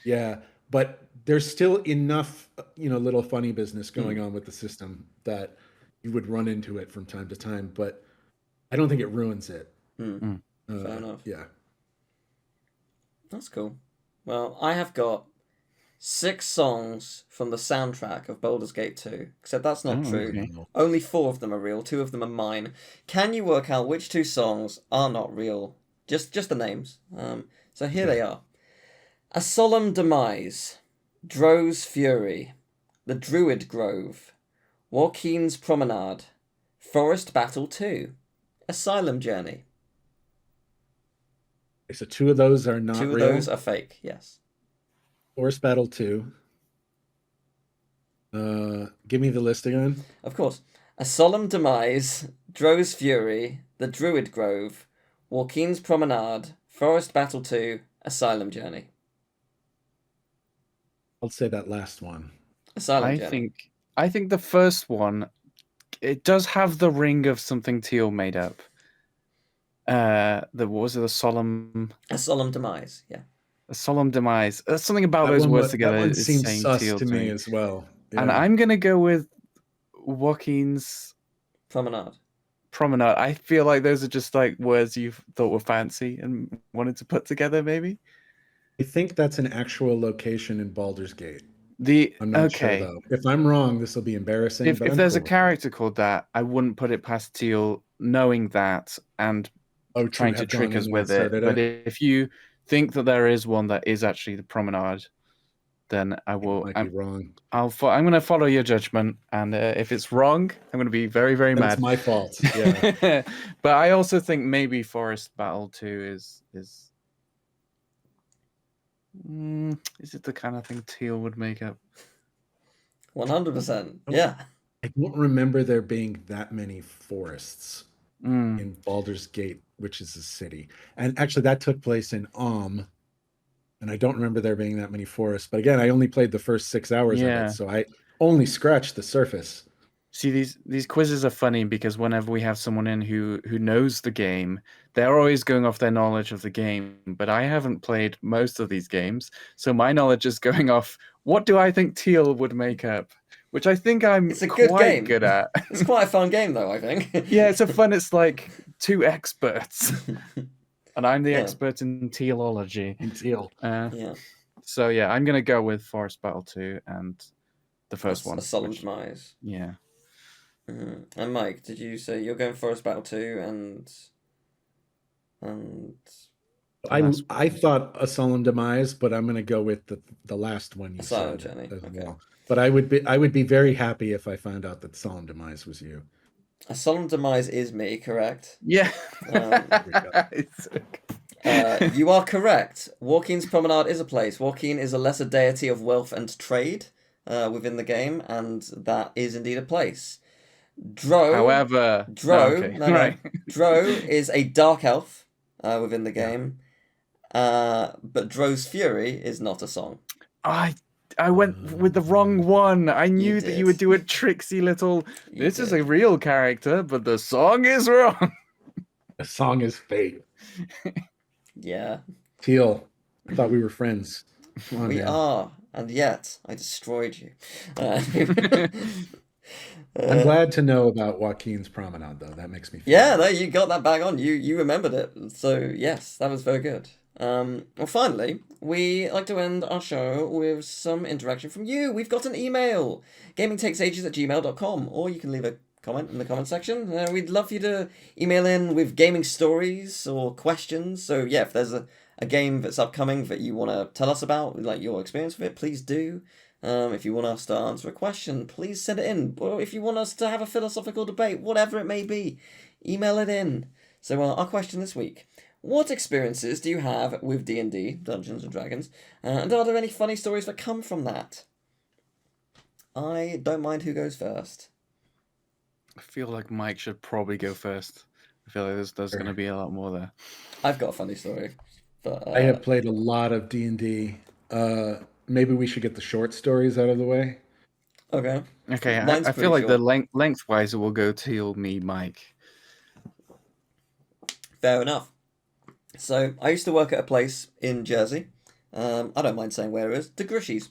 Yeah, but there's still enough, little funny business going on with the system that you would run into it from time to time, but I don't think it ruins it. Fair enough. Yeah. That's cool. Well, I have got 6 songs from the soundtrack of Baldur's Gate 2, except that's not true. Okay. Only 4 of them are real, 2 of them are mine. Can you work out which 2 songs are not real? Just the names. So here they are. A Solemn Demise, Dro's Fury, The Druid Grove, Joaquin's Promenade, Forest Battle 2, Asylum Journey. So 2 of those are not 2 of real. those are fake, yes. Forest Battle 2. Give me the list again. Of course. A Solemn Demise, Dro's Fury, The Druid Grove, Joaquin's Promenade, Forest Battle 2, Asylum Journey. I'll say that last one. Asylum Journey. I think the first one, it does have the ring of something Teal made up. What was it? A solemn Demise, yeah. A solemn demise. Something about That those one words was- together That one is seems saying sus Teal to me as well. And Yeah. I'm gonna go with Joaquin's Promenade. Promenade. I feel like those are just like words you thought were fancy and wanted to put together, maybe. I think that's an actual location in Baldur's Gate. The I'm not okay. sure though. If I'm wrong, this will be embarrassing. If but I'm there's cool a with character called that, I wouldn't put it past Teal knowing that and it. trying to have trick gone us in and with it. started But if you think that there is one that is actually the Promenade, then I will. might be wrong. I'm going to follow your judgment, and if it's wrong, I'm going to be very, very That's mad. my fault. Yeah. But I also think maybe Forest Battle 2 is it the kind of thing Teal would make up? 100%. Yeah. I don't remember there being that many forests in Baldur's Gate, which is a city. And actually that took place in and I don't remember there being that many forests. But again, I only played the first 6 hours of it, so I only scratched the surface. See, these quizzes are funny because whenever we have someone in who knows the game, they're always going off their knowledge of the game. But I haven't played most of these games, so my knowledge is going off, what do I think Teal would make up? Which I think It's a good game. good at. It's quite a fun game, though, I think. Yeah, it's like 2 experts. And I'm the Yeah. expert in tealology. In Teal. Yeah. So yeah, I'm gonna go with Forest Battle 2 and the first one. A solemn which- demise. yeah. And Mike, did you say you're going Forest Battle 2 and I thought a solemn demise, but I'm going to go with the last one you Silent said Journey, as okay. well. But I would be very happy if I found out that solemn demise was you. a solemn demise is me, correct? Yeah. we go. It's okay. You are correct. Joaquin's Promenade is a place. Joaquin is a lesser deity of wealth and trade within the game, and that is indeed a place. Dro, However, Dro, no, right. Dro is a dark elf within the game, but Dro's Fury is not a song. I went with the wrong one. I knew that you would did. do a tricksy little. You This is did. a real character, but the song is wrong. The song is fate. Yeah, Teal, I thought we were friends. Come on we now. are, and yet I destroyed you. I'm glad to know about Joaquin's Promenade, though. That makes me feel Yeah, good. no, you got that bang on. You remembered it. So yes, that was very good. Well, finally, we like to end our show with some interaction from you. We've got an email, gamingtakesages@gmail.com, or you can leave a comment in the comment section. We'd love for you to email in with gaming stories or questions. So yeah, if there's a game that's upcoming that you want to tell us about, like your experience with it, please do. If you want us to answer a question, please send it in. Or if you want us to have a philosophical debate, whatever it may be, email it in. So our question this week: what experiences do you have with D&D, Dungeons and Dragons, and are there any funny stories that come from that? I don't mind who goes first. I feel like Mike should probably go first. I feel like there's going to be a lot more there. I've got a funny story, but I have played a lot of D&D. Maybe we should get the short stories out of the way. okay. Okay, Mine's I feel pretty like the short. lengthwise it will go Teal, me, Mike. Fair enough. So I used to work at a place in Jersey. I don't mind saying where it is. De Grushy's.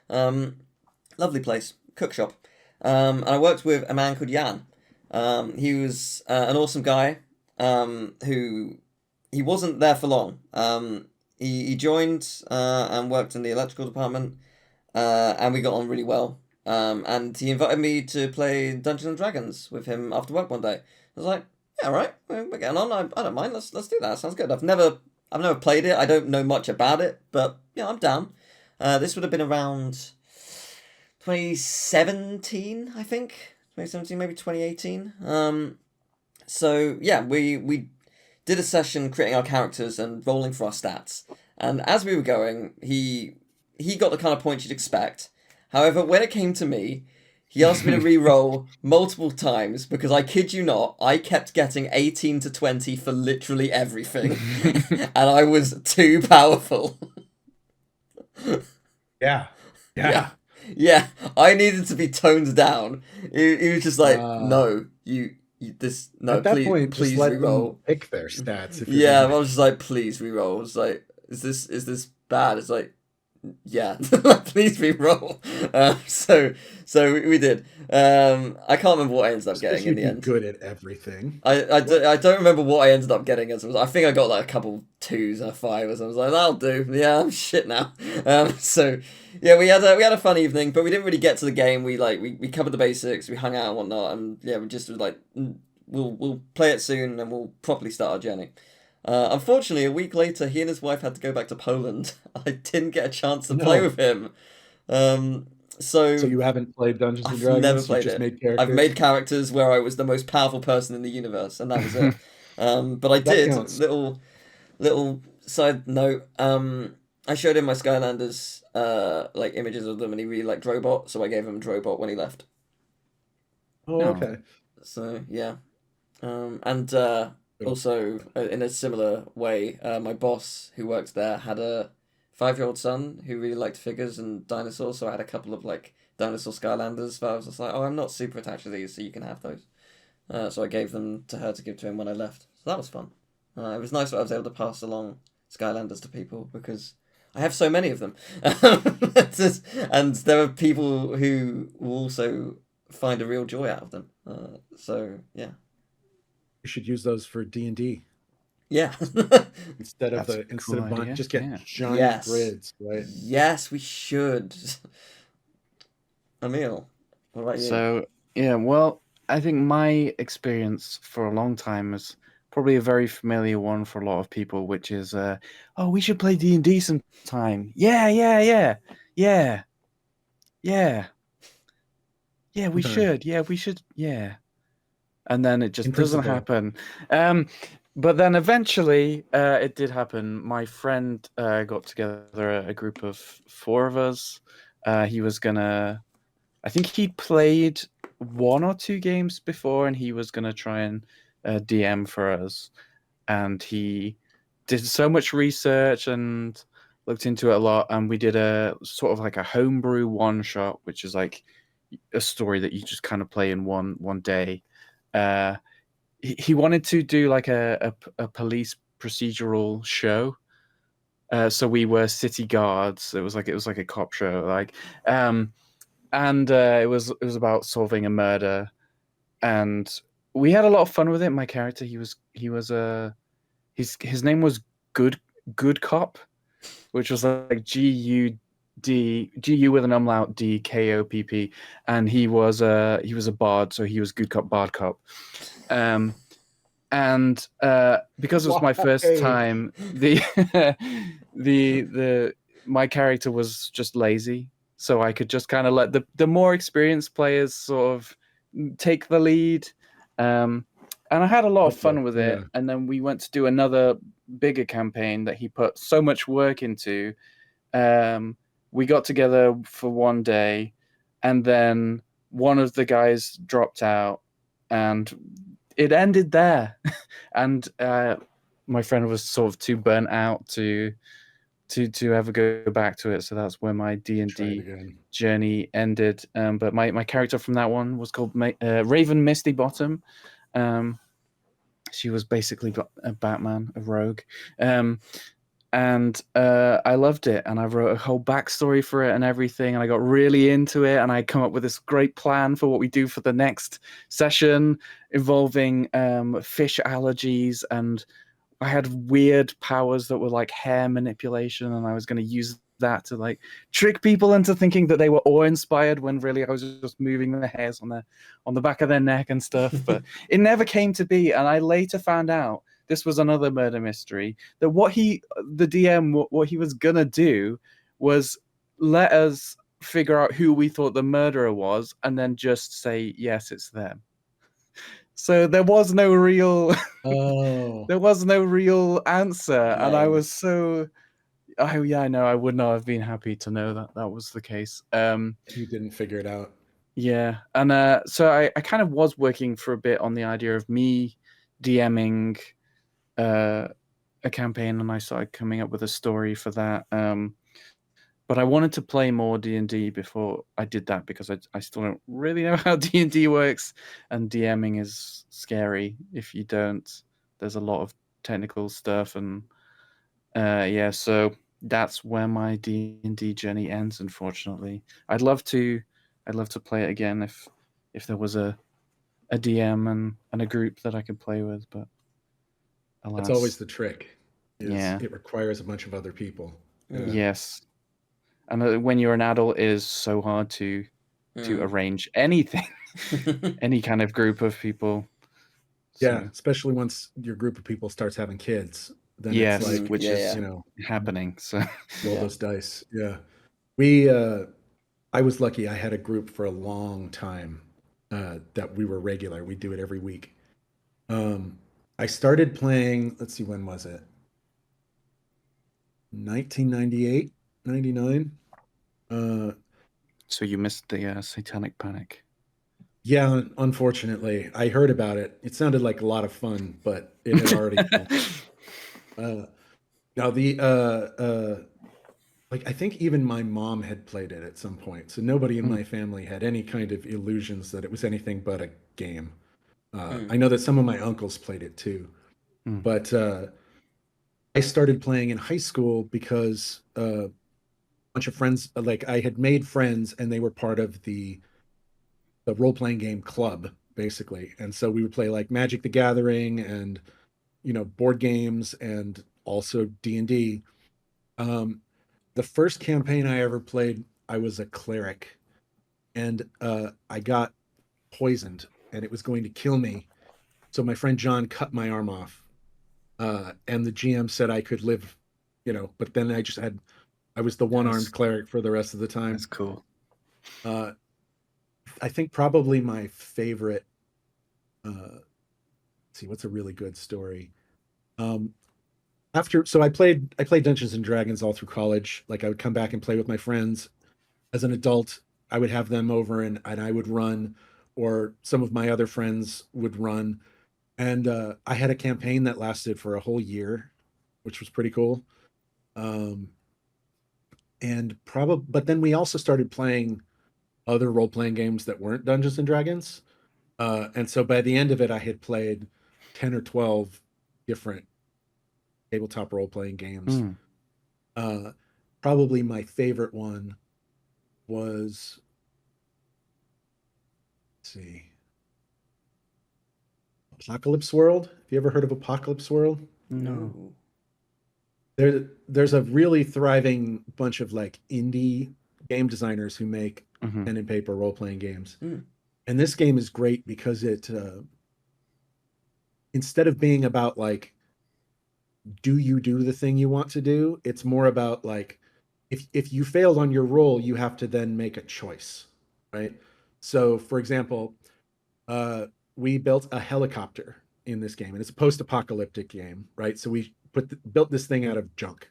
Lovely place, cook shop. And I worked with a man called Jan. He was an awesome guy. Who he wasn't there for long. He joined and worked in the electrical department, and we got on really well. And he invited me to play Dungeons and Dragons with him after work one day. I was like, yeah, all right, we're getting on. I don't mind. Let's do that. Sounds good. I've never played it. I don't know much about it, but yeah, I'm down. This would have been around 2017, I think. 2017, maybe 2018. So yeah, we did a session creating our characters and rolling for our stats. And as we were going, he got the kind of points you'd expect. However, when it came to me, he asked me to re-roll multiple times because I kid you not, I kept getting 18 to 20 for literally everything. And I was too powerful. Yeah. Yeah, I needed to be toned down. He was just like, no, you no, At that please, point, please just let re-roll. them pick their stats. If you're Yeah, I gonna- was just like, please re-roll. It's like, is this bad? It's like, yeah, please re-roll. So we did. I can't remember what I ended up Just getting in you'd the be end. good at everything. I don't remember what I ended up getting as. I think I got like a couple 2s and a 5 or something. I was like, that'll do. Yeah, I'm shit now. So yeah, we had a fun evening, but we didn't really get to the game. We covered the basics, we hung out and whatnot, and yeah, we just was like, we'll play it soon and we'll properly start our journey. Unfortunately, a week later, he and his wife had to go back to Poland. I didn't get a chance to play No. with him. So you haven't played Dungeons and I've Dragons? never You played just it. made characters? I've made characters where I was the most powerful person in the universe, and that was it. But I That did. counts. Little side note. I showed him my Skylanders, like images of them, and he really liked Drobot, so I gave him Drobot when he left. Oh, No. okay. So yeah, and also in a similar way, my boss who worked there had a 5-year-old son who really liked figures and dinosaurs, so I had a couple of like dinosaur Skylanders. But I was just like, oh, I'm not super attached to these, so you can have those. So I gave them to her to give to him when I left. So that was fun. It was nice that I was able to pass along Skylanders to people because I have so many of them, and there are people who will also find a real joy out of them. So yeah. You should use those for D&D. Yeah. instead of That's a cool idea, just get yeah. giant Yes. grids, right? Yes, we should. Emil, what about you? So yeah, well, I think my experience for a long time is probably a very familiar one for a lot of people, which is, oh, we should play D&D sometime. Yeah, yeah, yeah, yeah, yeah, yeah. We Sometime. should. Yeah, we should. Yeah, and then it just In doesn't principle. happen. But then eventually, it did happen. My friend got together a group of 4 of us. He was gonna. I think he'd played 1 or 2 games before, and he was gonna try and DM for us. And he did so much research and looked into it a lot. And we did a sort of like a homebrew one shot, which is like a story that you just kind of play in one day. Uh, he wanted to do like a police procedural show. So we were city guards. It was like a cop show, like, and it was about solving a murder, and we had a lot of fun with it. My character, his name was Good Cop, which was like GU with an umlaut DKOPP, and he was a bard, so he was Good Cop Bard Cop. And because it was my first Why? time, the my character was just lazy, so I could just kind of let the more experienced players sort of take the lead. And I had a lot of fun with it. Yeah. And then we went to do another bigger campaign that he put so much work into. We got together for one day, and then one of the guys dropped out, and it ended there. And my friend was sort of too burnt out to ever go back to it. So that's where my Try it D&D again. journey ended. But my character from that one was called Raven Misty Bottom. She was basically a Batman, a rogue. And I loved it, and I wrote a whole backstory for it and everything, and I got really into it, and I come up with this great plan for what we do for the next session involving fish allergies, and I had weird powers that were like hair manipulation, and I was going to use that to like trick people into thinking that they were awe-inspired when really I was just moving the hairs on the back of their neck and stuff. But it never came to be, and I later found out this was another murder mystery, that the DM, what he was gonna do was let us figure out who we thought the murderer was, and then just say yes, it's them. So there was no real Oh, there was no real answer, and I was Nice. so. Oh yeah, I know. I would not have been happy to know that that was the case. you didn't figure it out. Yeah, and so I kind of was working for a bit on the idea of me DMing a campaign, and I started coming up with a story for that. But I wanted to play more D&D before I did that, because I still don't really know how D&D works, and DMing is scary if you don't. There's a lot of technical stuff, and yeah, so that's where my D&D journey ends, unfortunately. I'd love to play it again if there was a DM and a group that I could play with, but alas. That's always the trick. Yeah. It requires a bunch of other people. Yes. And when you're an adult, it is so hard to arrange anything, any kind of group of people. Yeah, So, especially once your group of people starts having kids, then yes, it's like, which Yeah, is yeah. you know, happening. So roll Yeah. those dice. Yeah. We I was lucky. I had a group for a long time that we were regular. We do it every week. I started playing, let's see, when was it? 1998, 99. so you missed the Satanic Panic. Yeah, unfortunately, I heard about it. It sounded like a lot of fun, but it had already. Now like I think even my mom had played it at some point, so nobody in my family had any kind of illusions that it was anything but a game. I know that some of my uncles played it too, but I started playing in high school because a bunch of friends, like I had made friends, and they were part of the role playing game club, basically. And so we would play like Magic the Gathering and board games and also D&D. The first campaign I ever played, I was a cleric, and I got poisoned, and it was going to kill me. So my friend John cut my arm off, and the GM said I could live, but then I was the one-armed cleric for the rest of the time. That's cool. I think probably my favorite. Let's see, what's a really good story? So I played Dungeons and Dragons all through college. Like, I would come back and play with my friends. As an adult, I would have them over, and I would run, or some of my other friends would run. And I had a campaign that lasted for a whole year, which was pretty cool. But then we also started playing other role-playing games that weren't Dungeons and Dragons. And so by the end of it, I had played 10 or 12 different tabletop role-playing games. Probably my favorite one was, let's see, Apocalypse World. Have you ever heard of Apocalypse World? No. There's a really thriving bunch of like indie game designers who make pen and paper role-playing games. And this game is great because it, instead of being about like, do you do the thing you want to do, it's more about like, if you failed on your roll, you have to then make a choice, right? So for example, we built a helicopter in this game, and it's a post-apocalyptic game, right? So we built this thing out of junk,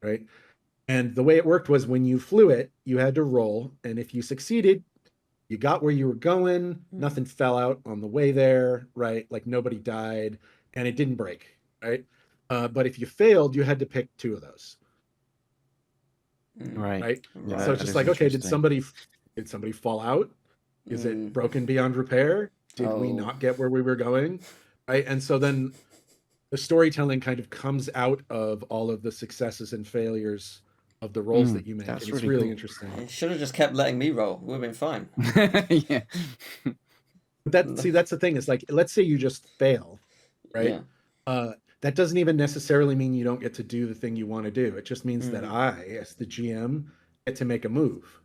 right? And the way it worked was, when you flew it, you had to roll, and if you succeeded, you got where you were going, nothing fell out on the way there, right? Like, nobody died, and it didn't break, right? But if you failed, you had to pick two of those. Right? Yeah, so it's just like, okay, did somebody fall out? Is it broken beyond repair? Did we not get where we were going? Right? And so then the storytelling kind of comes out of all of the successes and failures of the roles that you make. That's and it's really really cool. interesting. You should have just kept letting me roll. We've been fine. Yeah. But that's the thing. Is like, let's say you just fail, right? Yeah. That doesn't even necessarily mean you don't get to do the thing you want to do. It just means that I, as the GM, get to make a move.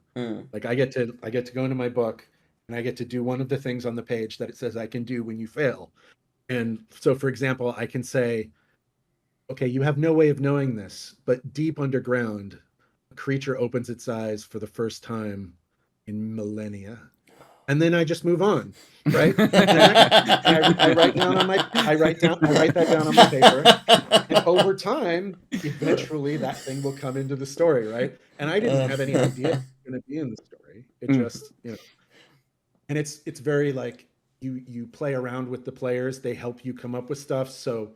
Like, I get to go into my book, and I get to do one of the things on the page that it says I can do when you fail. And so, for example, I can say, okay, you have no way of knowing this, but deep underground, a creature opens its eyes for the first time in millennia. And then I just move on, right? I write that down on my paper. And over time, eventually that thing will come into the story, right? And I didn't have any idea it was going to be in the story. It just, and it's very like, you play around with the players. They help you come up with stuff. So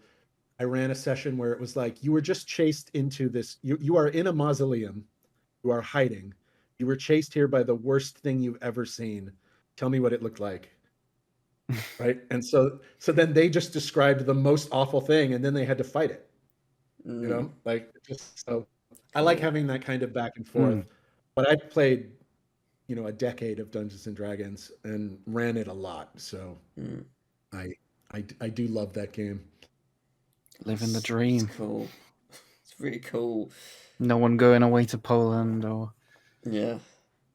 I ran a session where it was like, you were just chased into this. You are in a mausoleum. You are hiding. You were chased here by the worst thing you've ever seen. Tell me what it looked like. Right? And so then they just described the most awful thing, and then they had to fight it. Like, just so I like having that kind of back and forth. But I played, a decade of Dungeons and Dragons and ran it a lot. So I do love that game. Living the dream. It's cool. It's really cool. No one going away to Poland or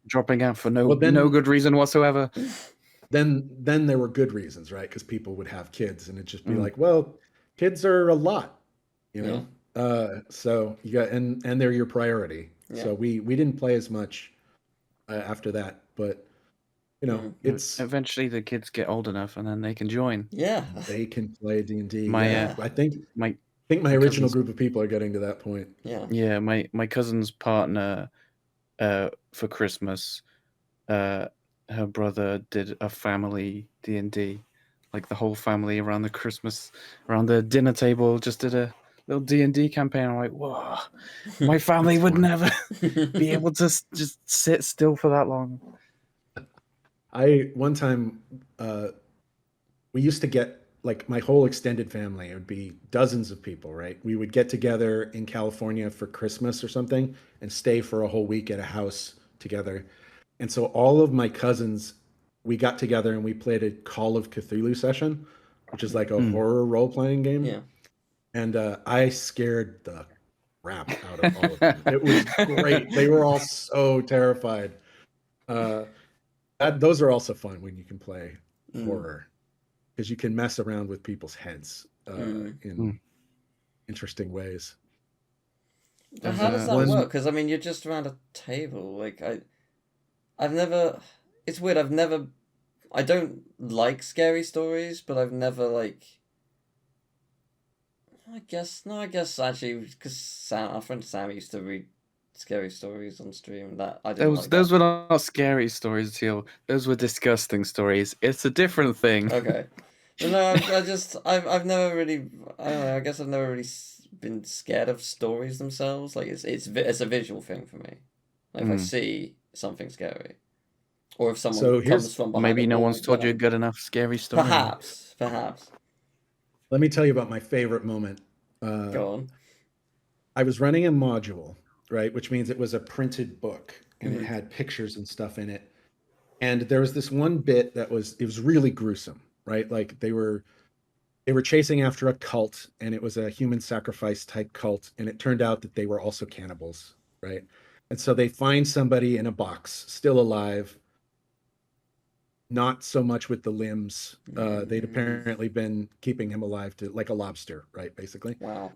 dropping out for no good reason whatsoever. Then there were good reasons, right? Because people would have kids, and it'd just be like, well, kids are a lot, so you got, and they're your priority. So we didn't play as much after that, but it's eventually the kids get old enough, and then they can join. Yeah, they can play D&D. I think my original group of people are getting to that point. Yeah. My cousin's partner, for Christmas, her brother did a family D&D, like the whole family around the dinner table just did a little D&D campaign. I'm like, whoa, my family would never be able to just sit still for that long. One time, we used to get, like, my whole extended family, it would be dozens of people, right? We would get together in California for Christmas or something and stay for a whole week at a house together. And so all of my cousins, we got together and we played a Call of Cthulhu session, which is like a horror role-playing game. and I scared the crap out of all of them. It was great. They were all so terrified. Those are also fun when you can play horror, because you can mess around with people's heads in interesting ways. But how does that work? Because I mean, you're just around a table. Like I've never. It's weird. I don't like scary stories, but I've never like. I guess actually, because our friend Sam used to read scary stories on stream. That I didn't like. Those were not scary stories, Teal. Those were disgusting stories. It's a different thing. Okay. But no, I've never really. I don't know. I guess I've never really been scared of stories themselves. Like it's a visual thing for me. Like if I see something scary, or if someone comes from behind. Maybe no one's told you a good enough scary story. Perhaps. Let me tell you about my favorite moment. Go on. I was running a module, right, which means it was a printed book, and it had pictures and stuff in it. And there was this one bit it was really gruesome, right? Like they were chasing after a cult, and it was a human sacrifice type cult, and it turned out that they were also cannibals, right? And so they find somebody in a box, still alive, not so much with the limbs. They'd apparently been keeping him alive to like a lobster, right? Basically. Wow.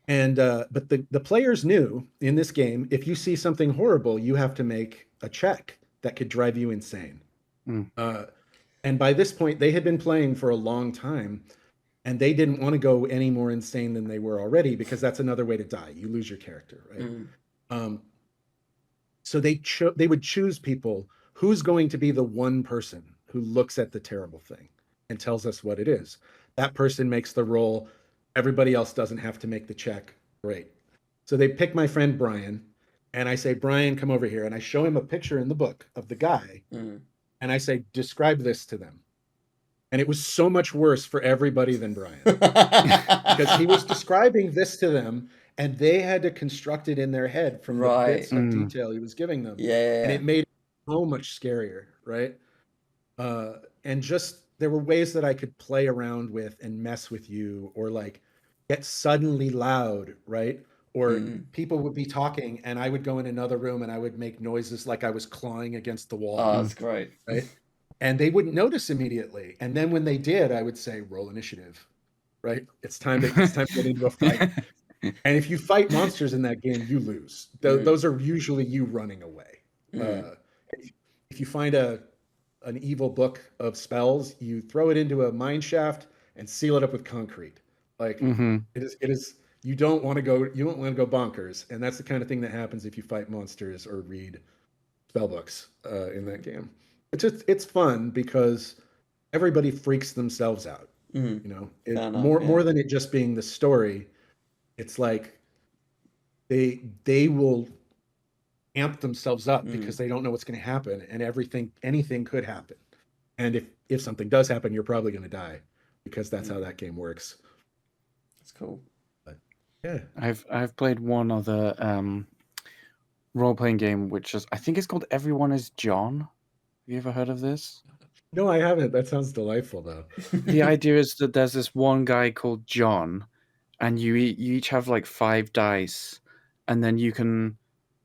But the players knew in this game, if you see something horrible, you have to make a check that could drive you insane. And by this point, they had been playing for a long time, and they didn't want to go any more insane than they were already, because that's another way to die. You lose your character, right? So they would choose people. Who's going to be the one person who looks at the terrible thing and tells us what it is? That person makes the roll. Everybody else doesn't have to make the check. Great. So they pick my friend Brian, and I say, Brian, come over here. And I show him a picture in the book of the guy. And I say, describe this to them. And it was so much worse for everybody than Brian, because he was describing this to them, and they had to construct it in their head from the bits of detail he was giving them. And it made it so much scarier, right? And just there were ways that I could play around with and mess with you, or like get suddenly loud, right? Or people would be talking, and I would go in another room and I would make noises like I was clawing against the wall. Oh, that's great. Right? And they wouldn't notice immediately. And then when they did, I would say, roll initiative, right? It's time to get into a fight. And if you fight monsters in that game, you lose. Those are usually you running away. If you find an evil book of spells, you throw it into a mine shaft and seal it up with concrete. Like it is. You don't want to go bonkers, and that's the kind of thing that happens if you fight monsters or read spell books in that game. It's fun because everybody freaks themselves out. You know, more than it just being the story. It's like they will amp themselves up because they don't know what's going to happen, and anything could happen. And if something does happen, you're probably going to die, because that's how that game works. That's cool. But, yeah, I've played one other role-playing game, which is, I think it's called Everyone is John. Have you ever heard of this? No, I haven't. That sounds delightful, though. The idea is that there's this one guy called John, and you each have like 5 dice, and then you can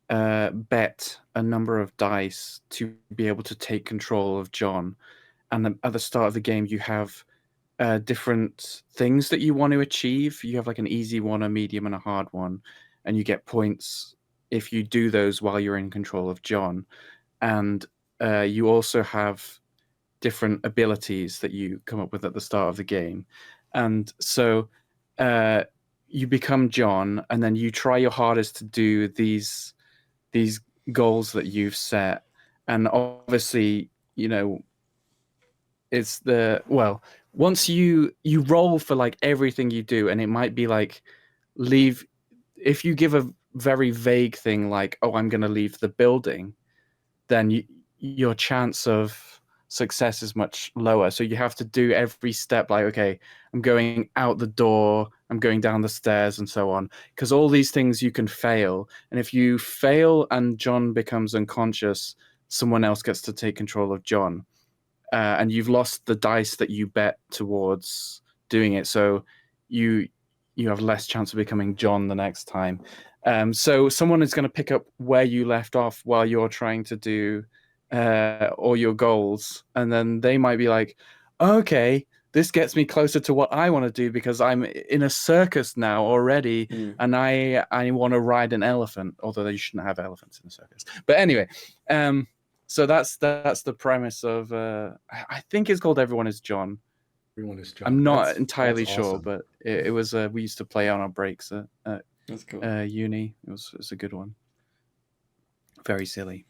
bet a number of dice to be able to take control of John. And at the start of the game, you have different things that you want to achieve. You have like an easy one, a medium, and a hard one, and you get points if you do those while you're in control of John. And you also have different abilities that you come up with at the start of the game. And so you become John, and then you try your hardest to do these goals that you've set. And obviously, you know, it's once you roll for like everything you do, and it might be like if you give a very vague thing like, oh, I'm going to leave the building, then your chance of success is much lower. So you have to do every step like, okay, I'm going out the door, I'm going down the stairs, and so on, because all these things you can fail. And if you fail and John becomes unconscious, someone else gets to take control of John. And you've lost the dice that you bet towards doing it. So you you have less chance of becoming John the next time. So someone is going to pick up where you left off while you're trying to do all your goals, and then they might be like, okay, this gets me closer to what I want to do because I'm in a circus now already, and I want to ride an elephant, although you shouldn't have elephants in a circus. But anyway, so that's the premise of I think it's called Everyone is John. Everyone is John. I'm not That's entirely sure, awesome. but it was we used to play on our breaks at That's cool. uni. It was a good one. Very silly.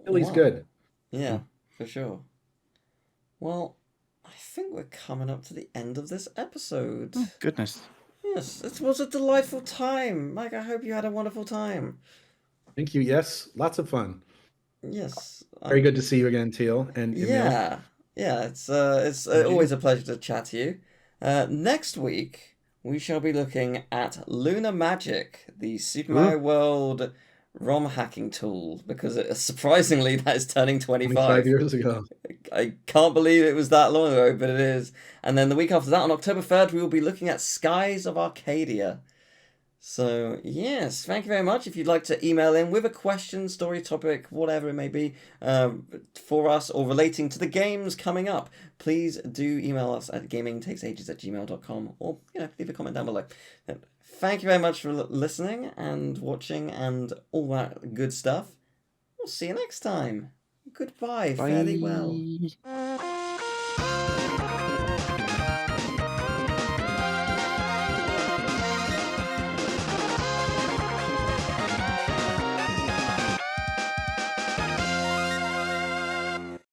Billy's Wow. good. Yeah, for sure. Well, I think we're coming up to the end of this episode. Goodness. Yes, it was a delightful time. Mike, I hope you had a wonderful time. Thank you. Yes, lots of fun. Yes. Very good to see you again, Teal and Emil. Yeah, it's always a pleasure to chat to you. Next week, we shall be looking at Lunar Magic, the Super Mario World ROM hacking tool, because surprisingly, that is turning 25. 25 years ago. I can't believe it was that long ago, but it is. And then the week after that, on October 3rd, we will be looking at Skies of Arcadia. So, yes, thank you very much. If you'd like to email in with a question, story, topic, whatever it may be, for us or relating to the games coming up, please do email us at gamingtakesages@gmail.com or, leave a comment down below. Thank you very much for listening and watching and all that good stuff. We'll see you next time. Goodbye. Bye. Fairly well.